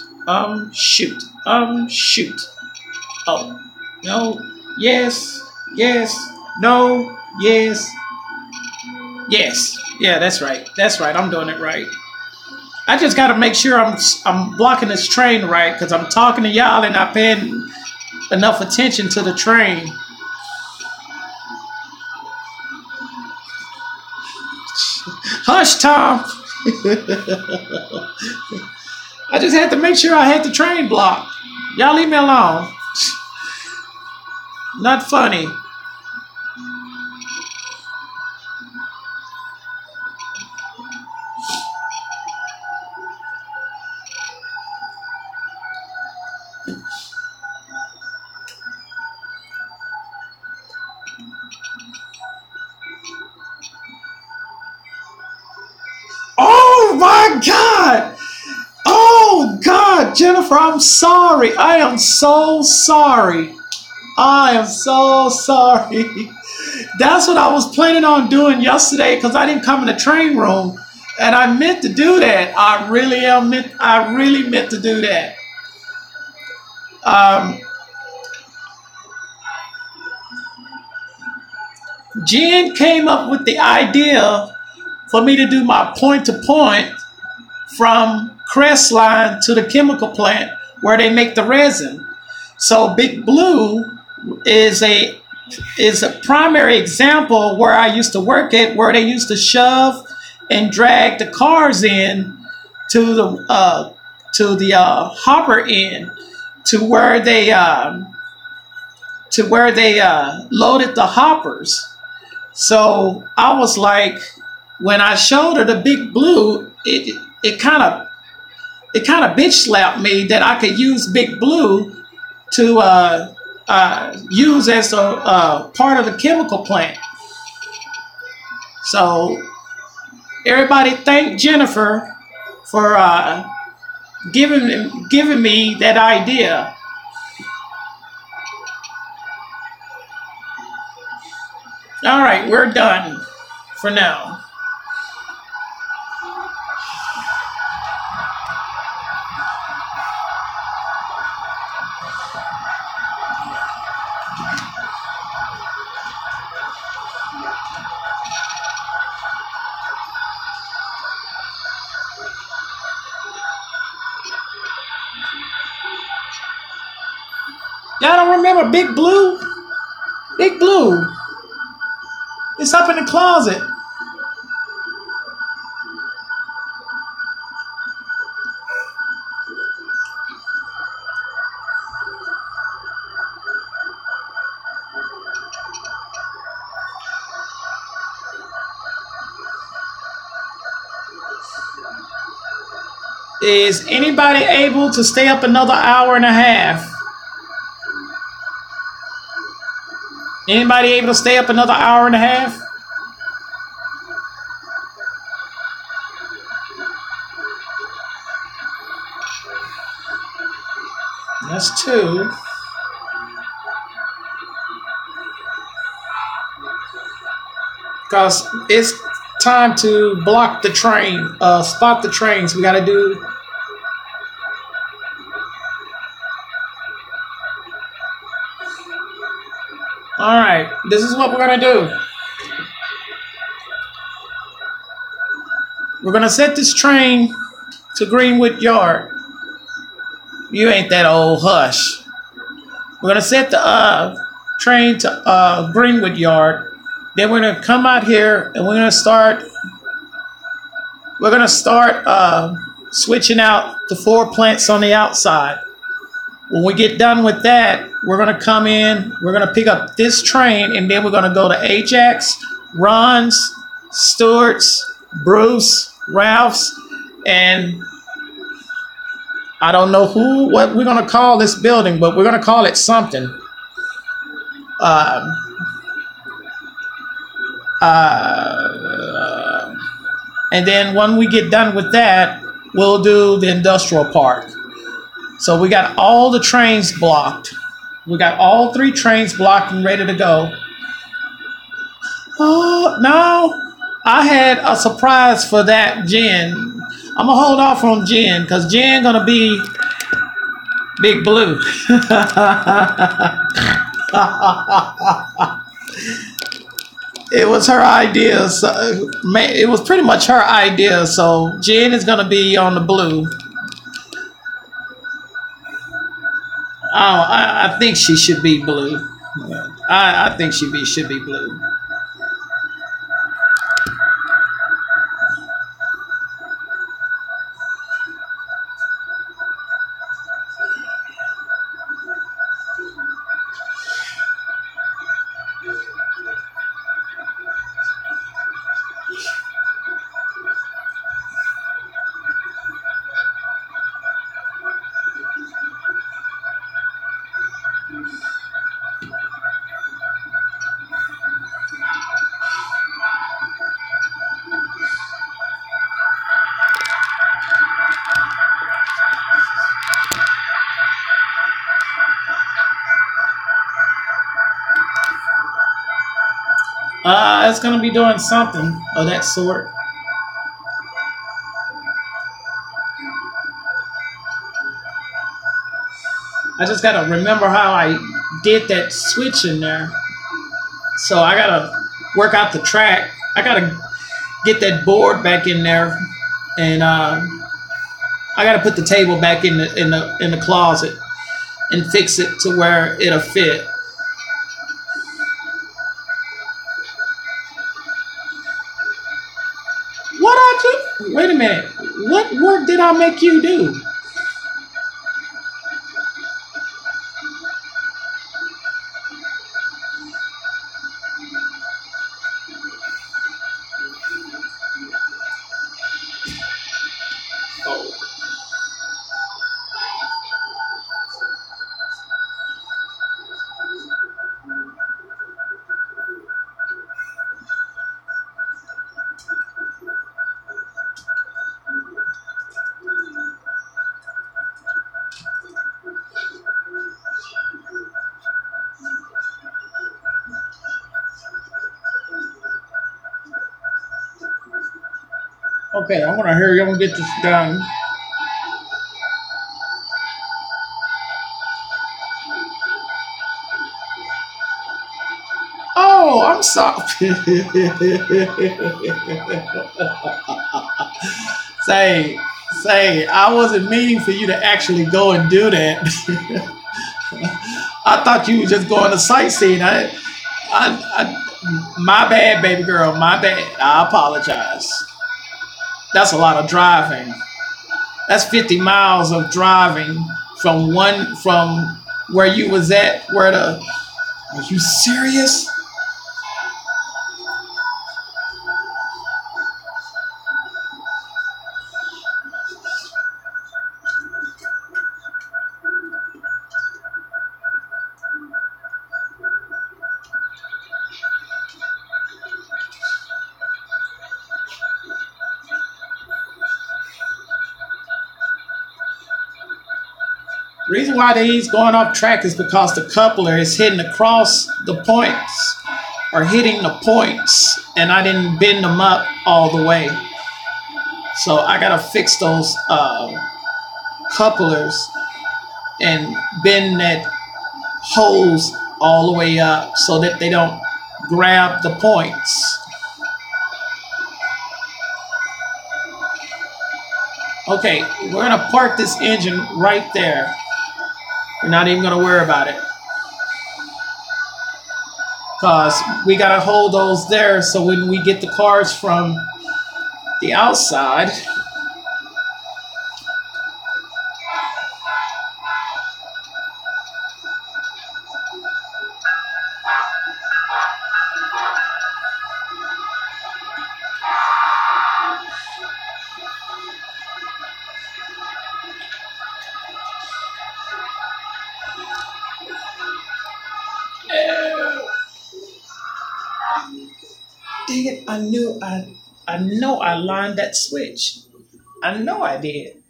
Shoot. Oh. No. Yes. Yes. No. Yes. Yes. Yeah, that's right. That's right. I'm doing it right. I just got to make sure I'm blocking this train right, because I'm talking to y'all and not paying enough attention to the train. Hush, Tom. I just had to make sure I had the train blocked. Y'all leave me alone. Not funny. Oh my God! Oh God, Jennifer, I'm sorry. I am so sorry. I am so sorry. That's what I was planning on doing yesterday because I didn't come in the train room, and I meant to do that. I really am meant. I really meant to do that. Um, Jen came up with the idea for me to do my point to point from Crestline to the chemical plant where they make the resin. So Big Blue is a primary example where I used to work at, where they used to shove and drag the cars in to the hopper end to where they loaded the hoppers. So I was like, when I showed her the Big Blue, it kind of bitch slapped me that I could use Big Blue to use as a part of the chemical plant. So everybody thank Jennifer for giving me that idea. All right, we're done for now. Y'all don't remember Big Blue? Big Blue. It's up in the closet. Is anybody able to stay up another hour and a half? Anybody able to stay up another hour and a half? That's two. Because it's time to block the train, spot the trains. We got to do. All right, this is what we're going to do. We're going to set this train to Greenwood Yard. You ain't that old, hush. We're going to set the train to Greenwood Yard. Then we're going to come out here and we're going to start switching out the 4 plants on the outside. When we get done with that, we're going to come in, we're going to pick up this train, and then we're going to go to Ajax, Ron's, Stewart's, Bruce, Ralph's, and I don't know what we're going to call this building, but we're going to call it something. And then when we get done with that, we'll do the industrial park. So we got all the trains blocked. We got all 3 trains blocked and ready to go. Oh, no. I had a surprise for that, Jen. I'm going to hold off on Jen because Jen going to be Big Blue. It was her idea. So, it was pretty much her idea. So Jen is going to be on the blue. Oh, I think she should be blue. I think she should be blue. It's gonna be doing something of that sort. I just gotta remember how I did that switch in there. So I gotta work out the track. I gotta get that board back in there, and I gotta put the table back in the closet and fix it to where it'll fit. What I do? Wait a minute. What work did I make you do? Okay, I'm gonna hurry up and get this done. Oh, I'm sorry. say, say, I wasn't meaning for you to actually go and do that. I thought you were just going to sightseeing. My bad, baby girl. My bad. I apologize. That's a lot of driving. That's 50 miles of driving from where you was at. Where the? Are you serious? The reason why he's going off track is because the coupler is hitting across the points or hitting the points, and I didn't bend them up all the way. So I gotta fix those couplers and bend that hose all the way up so that they don't grab the points. Okay, we're gonna park this engine right there. We're not even gonna worry about it, because we gotta hold those there so when we get the cars from the outside, dang it, I know I lined that switch. I know I did.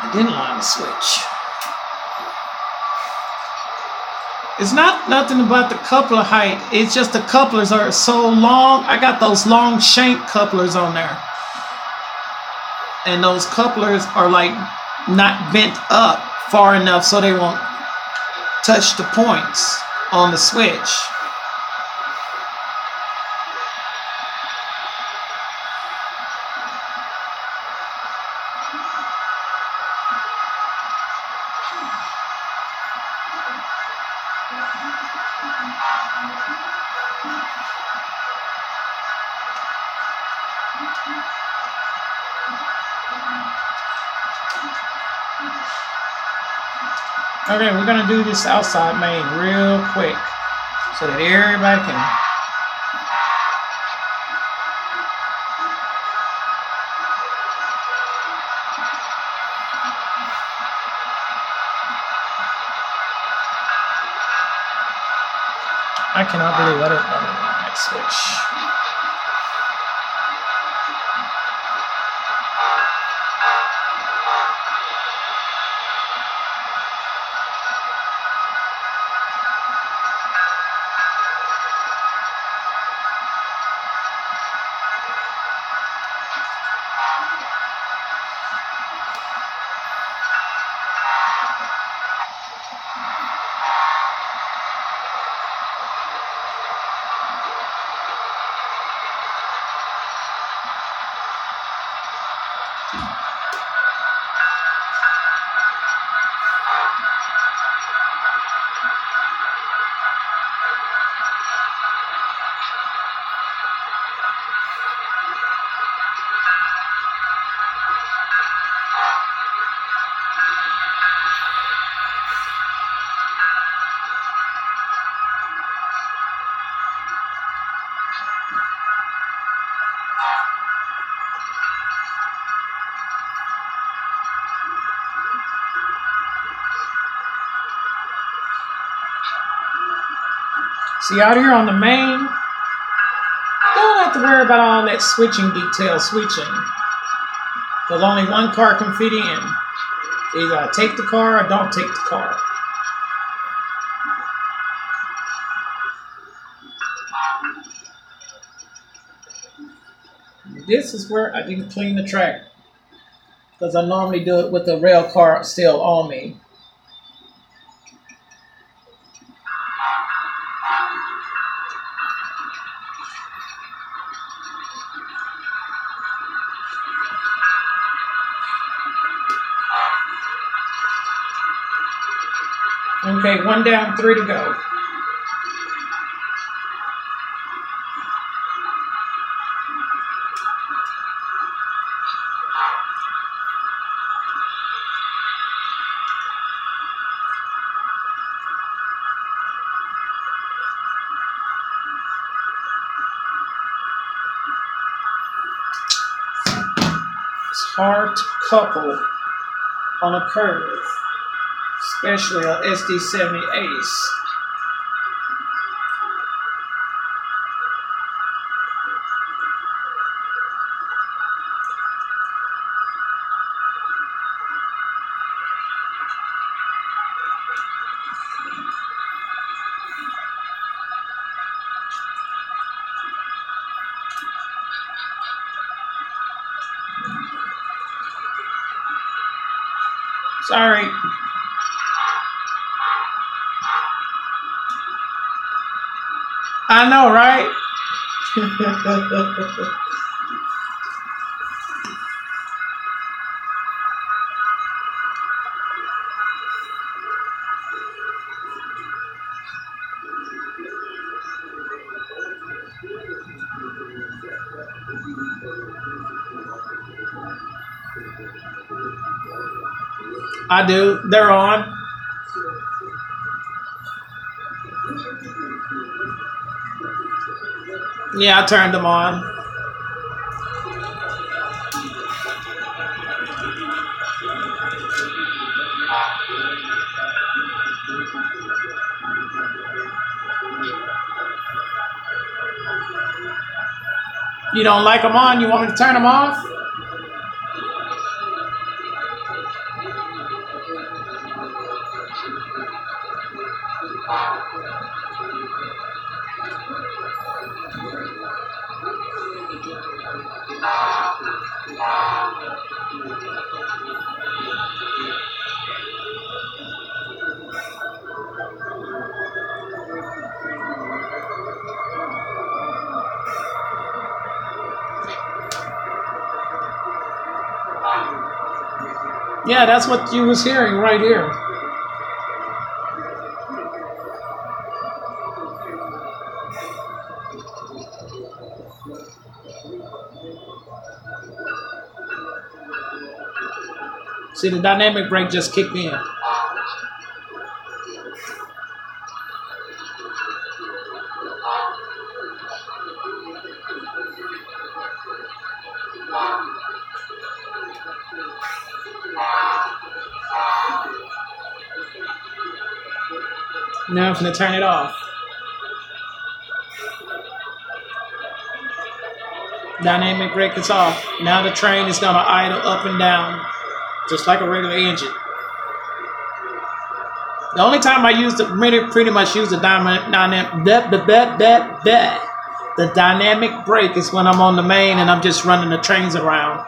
I didn't line the switch. It's not nothing about the coupler height. It's just the couplers are so long. I got those long shank couplers on there. And those couplers are like not bent up far enough so they won't touch the points on the switch. Okay, we're gonna do this outside main real quick so that everybody can. I cannot believe I didn't know that switch. See, out here on the main, don't have to worry about all that switching detail switching. Because only one car can fit in. Either I take the car or don't take the car. This is where I didn't clean the track. Because I normally do it with the rail car still on me. Okay, 1 down, 3 to go. It's hard to couple on a curve, especially on SD70 Ace. Sorry. I know, right? I do. They're on. Yeah, I turned them on. You don't like them on? You want me to turn them off? Yeah, that's what you was hearing right here. See, the dynamic brake just kicked in. Now I'm going to turn it off. Dynamic brake is off. Now the train is going to idle up and down, just like a regular engine. The only time I use pretty much use the dynamic brake is when I'm on the main and I'm just running the trains around.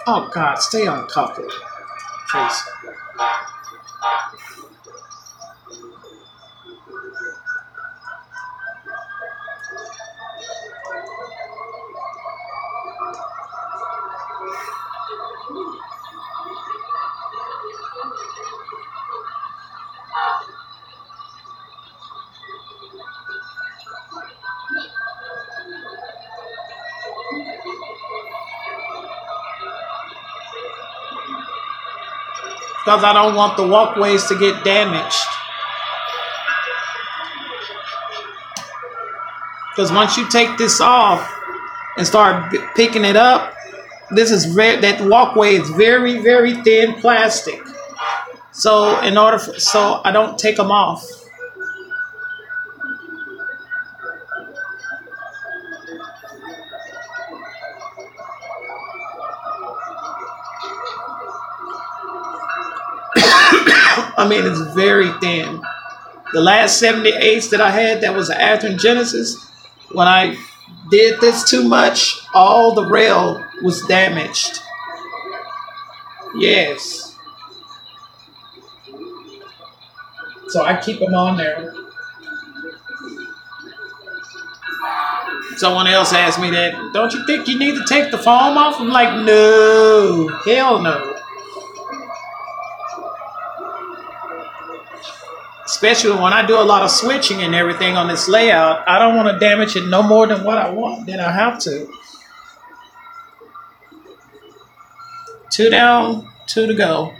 Oh God, stay on top of it, Tracy. Because I don't want the walkways to get damaged. Because once you take this off and start picking it up, this is that walkway is very, very thin plastic. So in order so I don't take them off. I mean, it's very thin. The last 78s that I had that was after Genesis, when I did this too much, all the rail was damaged. Yes. So I keep them on there. Someone else asked me that, don't you think you need to take the foam off? I'm like, no, hell no. Especially when I do a lot of switching and everything on this layout, I don't want to damage it no more than what I want, then I have to. 2 down, 2 to go.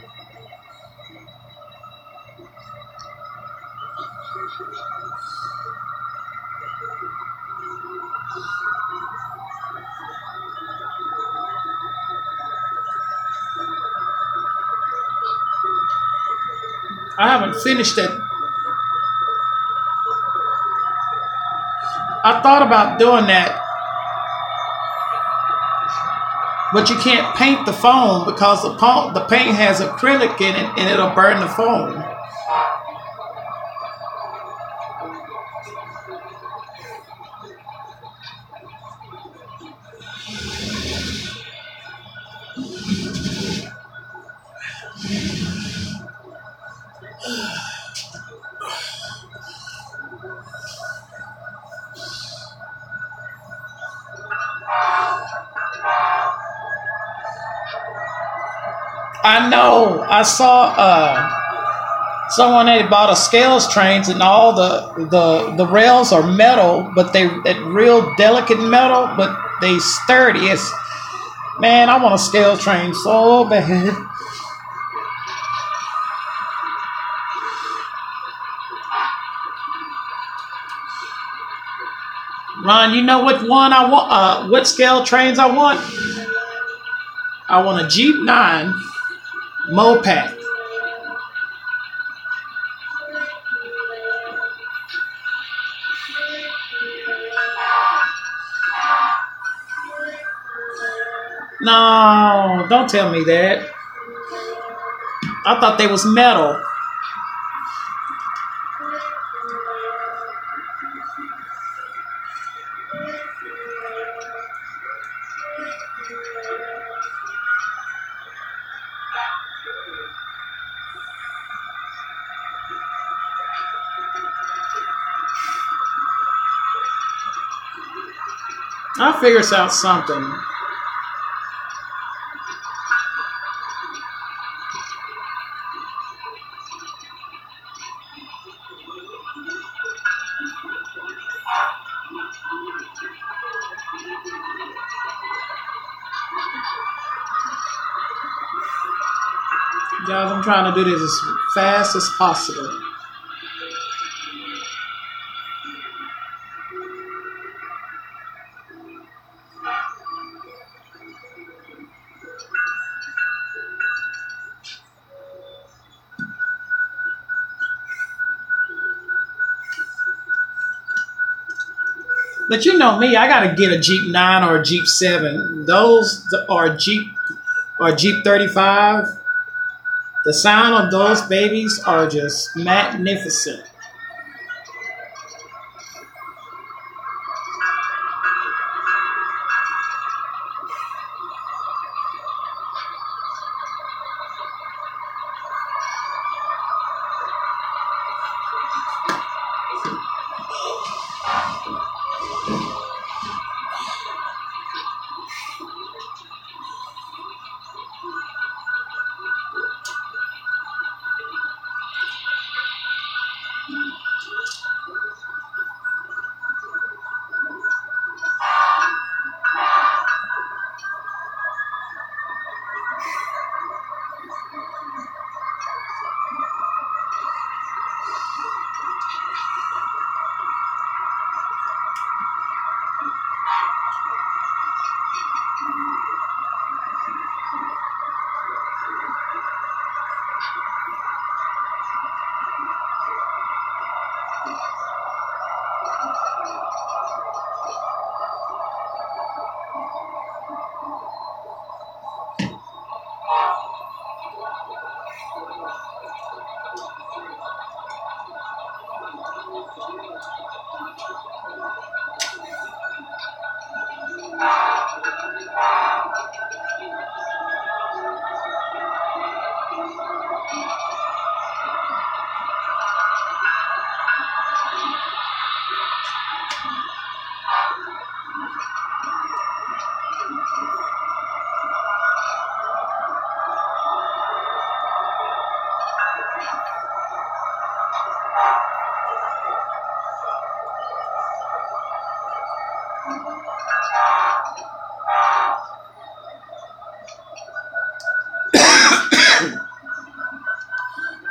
I haven't finished it. I thought about doing that, but you can't paint the foam because the paint has acrylic in it and it'll burn the foam. I know. I saw someone had bought a scales trains and all the rails are metal, but that real delicate metal, but they sturdy. Man, I want a scale train so bad. Ron, you know what one I want? What scale trains I want? I want a Jeep 9 Mopac. No, don't tell me that. I thought they was metal. I'll figure out something. Guys, I'm trying to do this as fast as possible. But you know me, I gotta get a Jeep 9 or a Jeep 7. Those are Jeep 35. The sound of those babies are just magnificent.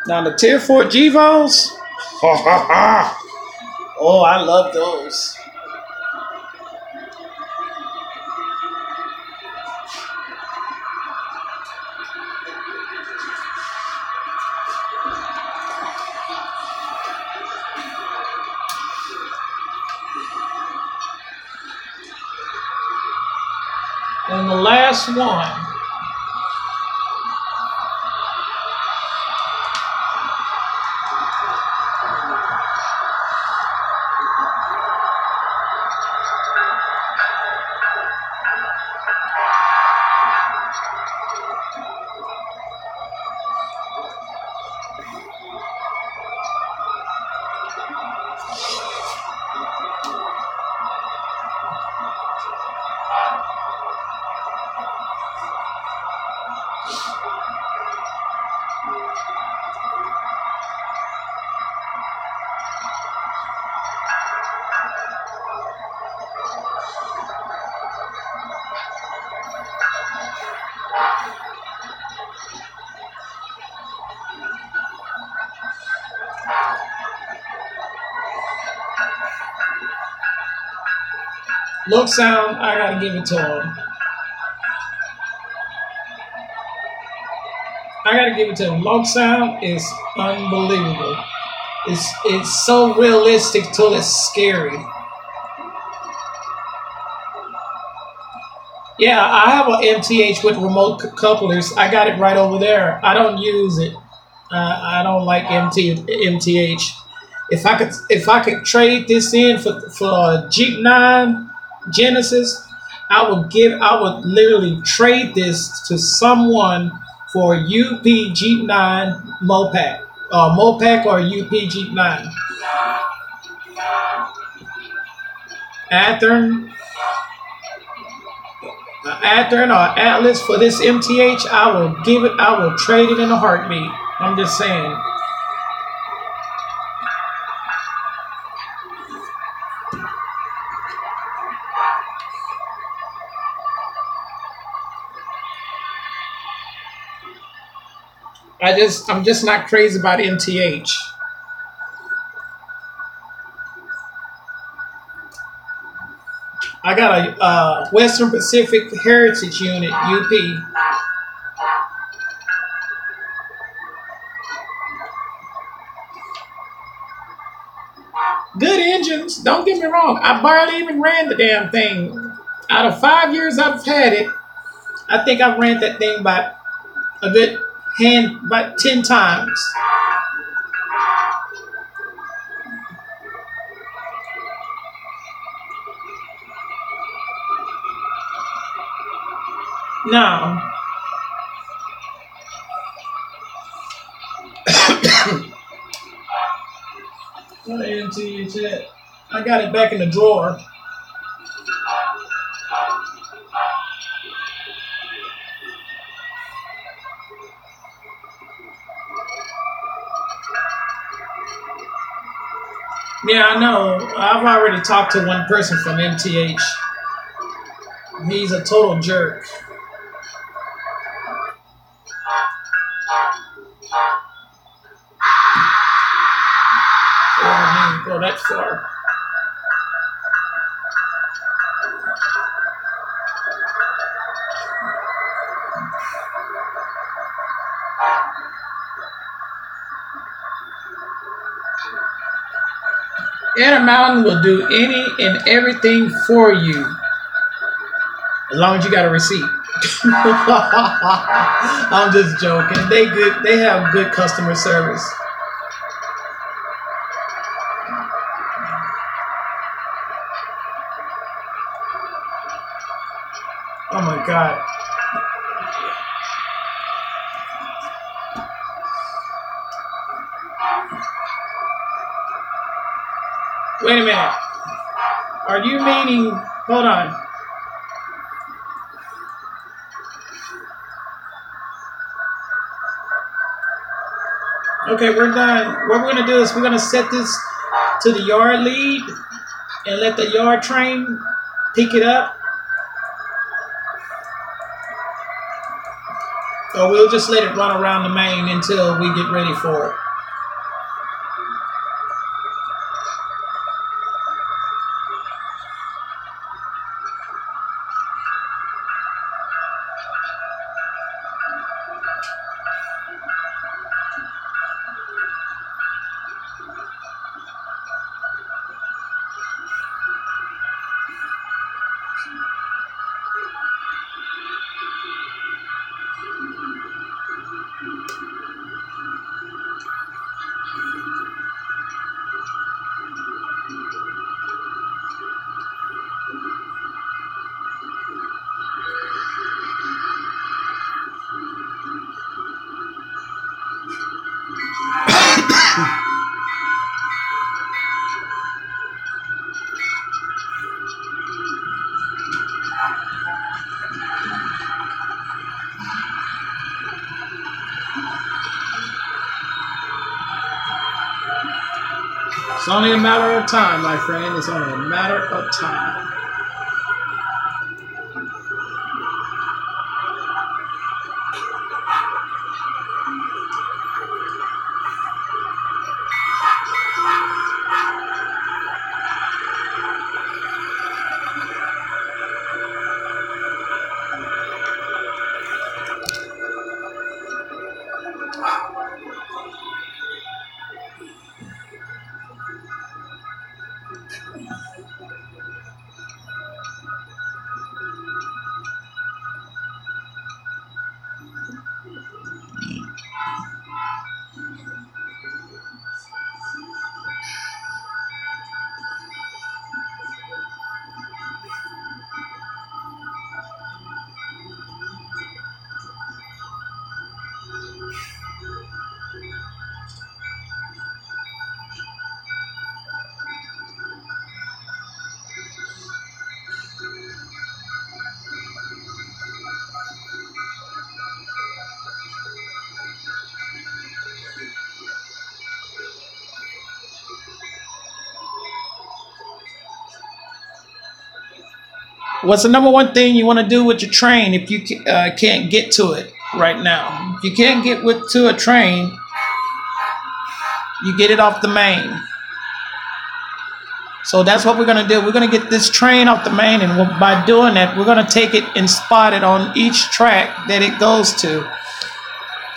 Now the Tier 4 Gevos. Oh, I love those. And the last one. Look, sound, I gotta give it to him. I gotta give it to him. Look, sound is unbelievable. It's so realistic till it's scary. Yeah, I have an MTH with remote couplers. I got it right over there. I don't use it. I don't like MTH. If I could trade this in for a Jeep 9 Genesis, I would literally trade this to someone for UP Jeep 9 Mopac. Mopac or UP Jeep 9. Athearn or Atlas for this MTH, I will trade it in a heartbeat. I'm just saying. I'm just not crazy about MTH. I got a Western Pacific Heritage unit, UP. Good engines, don't get me wrong. I barely even ran the damn thing. Out of 5 years I've had it, I think I've ran that thing by a good about 10 times. Now, I got it back in the drawer. Yeah, I know. I've already talked to one person from MTH. He's a total jerk. I didn't go that far. Intermountain will do any and everything for you, as long as you got a receipt. I'm just joking. They have good customer service. Oh my God. Wait a minute. Are you meaning, hold on. Okay, we're done. What we're going to do is we're going to set this to the yard lead and let the yard train pick it up. So we'll just let it run around the main until we get ready for it. It's only a matter of time, my friend. It's only a matter of time. What's the number one thing you want to do with your train if you can't get to it right now? If you can't get to a train, you get it off the main. So that's what we're going to do. We're going to get this train off the main, and by doing that, we're going to take it and spot it on each track that it goes to.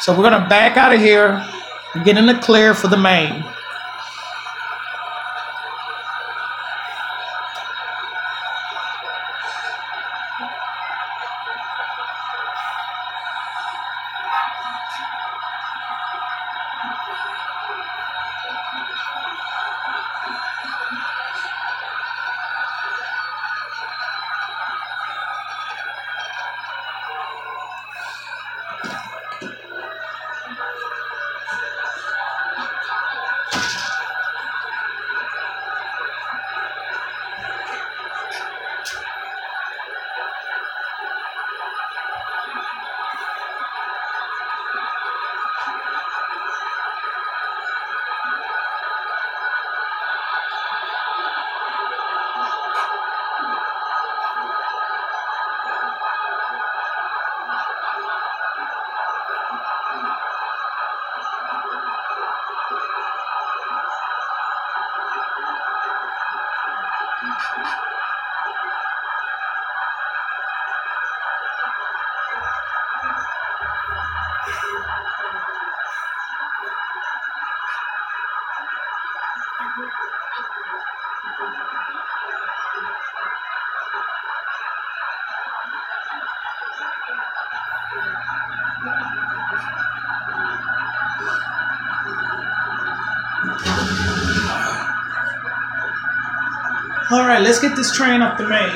So we're going to back out of here and get in the clear for the main. All right, let's get this train up the main.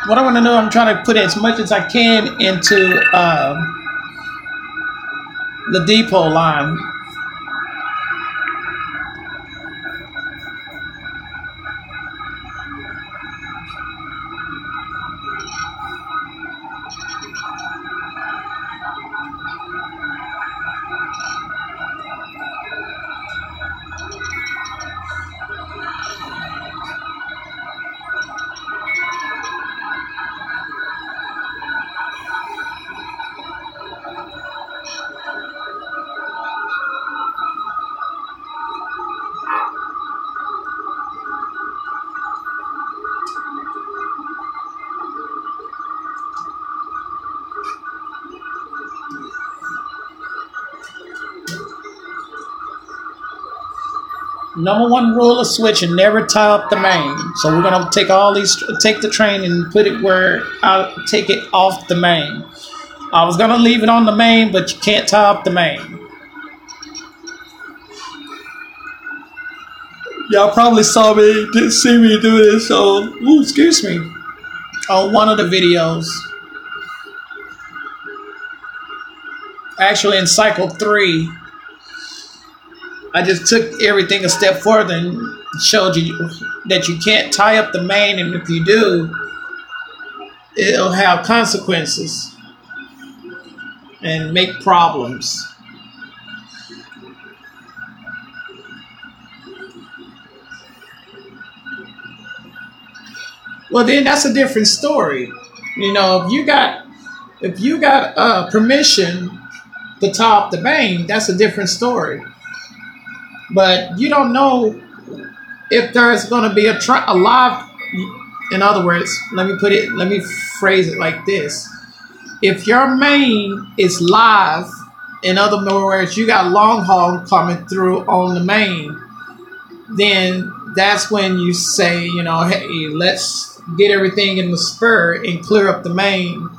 What I want to know, I'm trying to put as much as I can into the depot line. Number one rule of switching: never tie up the main. So we're gonna take take the train and put it where I'll take it off the main. I was gonna leave it on the main, but you can't tie up the main. Y'all probably didn't see me do this on, excuse me, on one of the videos. Actually, in cycle 3, I just took everything a step further and showed you that you can't tie up the main, and if you do, it'll have consequences and make problems. Well, then that's a different story. You know, if you got permission to tie up the main, that's a different story. But you don't know if there's going to be a live. In other words, let me phrase it like this: if your main is live, in other words, you got long haul coming through on the main, then that's when you say, you know, hey, let's get everything in the spur and clear up the main.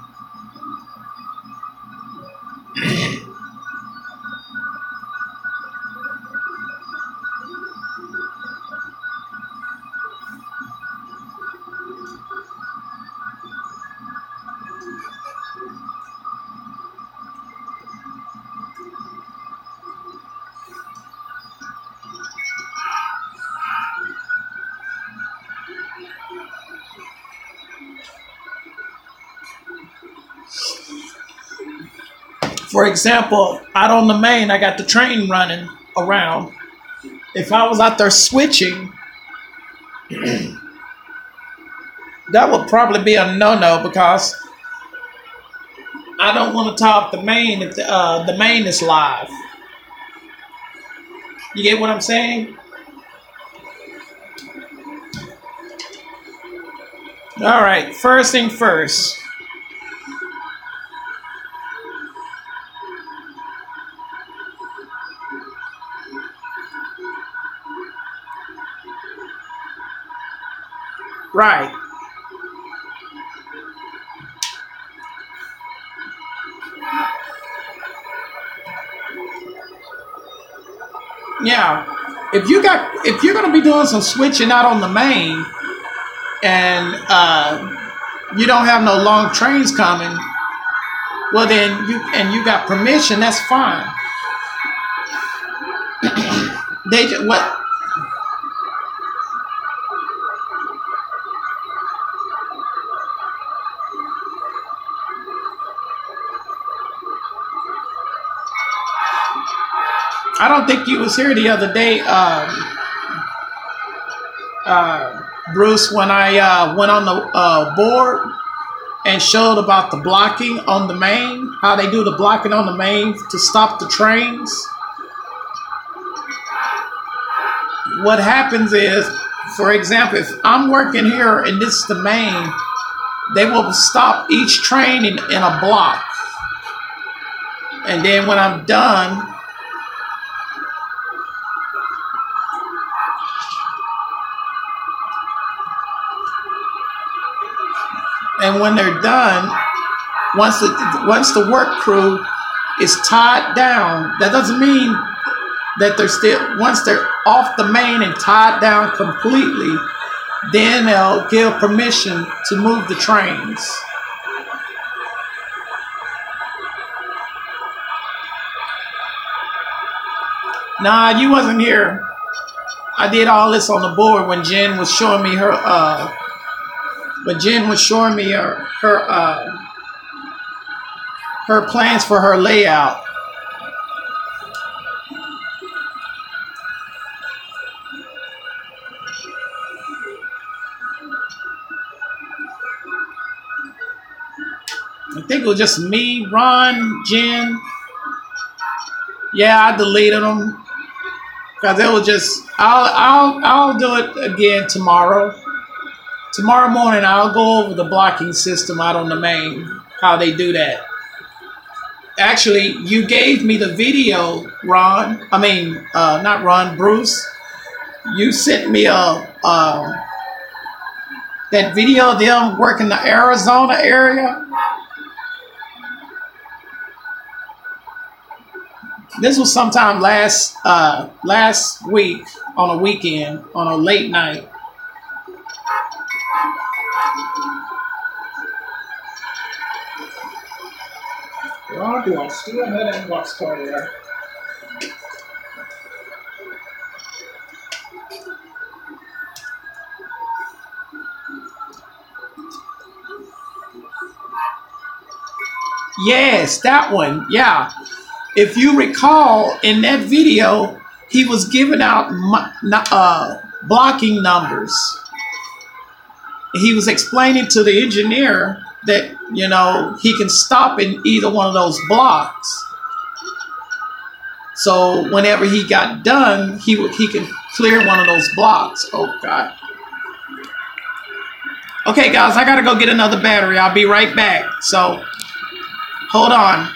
For example, out on the main, I got the train running around. If I was out there switching, that would probably be a no-no, because I don't want to tie up the main if the main is live. You get what I'm saying? All right, first thing first. Right. Yeah. If you're gonna be doing some switching out on the main, and you don't have no long trains coming, well then you got permission. That's fine. What? I don't think you was here the other day, Bruce, when I went on the board and showed about the blocking on the main, how they do the blocking on the main to stop the trains. what happens is, for example, if I'm working here and this is the main, they will stop each train in a block. And then when I'm done, and when they're done, once the work crew is tied down, that doesn't mean that they're still, once they're off the main and tied down completely, then they'll give permission to move the trains. Nah, you wasn't here. I did all this on the board when Jen was showing me her her plans for her layout. I think it was just me, Ron, Jen. Yeah, I deleted them because it was just. I'll do it again tomorrow. Tomorrow morning, I'll go over the blocking system out on the main, how they do that. Actually, you gave me the video, Ron. I mean, not Ron, Bruce. You sent me that video of them working the Arizona area. This was sometime last week on a weekend, on a late night. Wrong one. Still ahead and what's going there. Yes, that one. Yeah. If you recall, in that video, he was giving out blocking numbers. He was explaining to the engineer that, you know, he can stop in either one of those blocks. So whenever he got done, he can clear one of those blocks. Oh, God. Okay, guys, I got to go get another battery. I'll be right back. So hold on.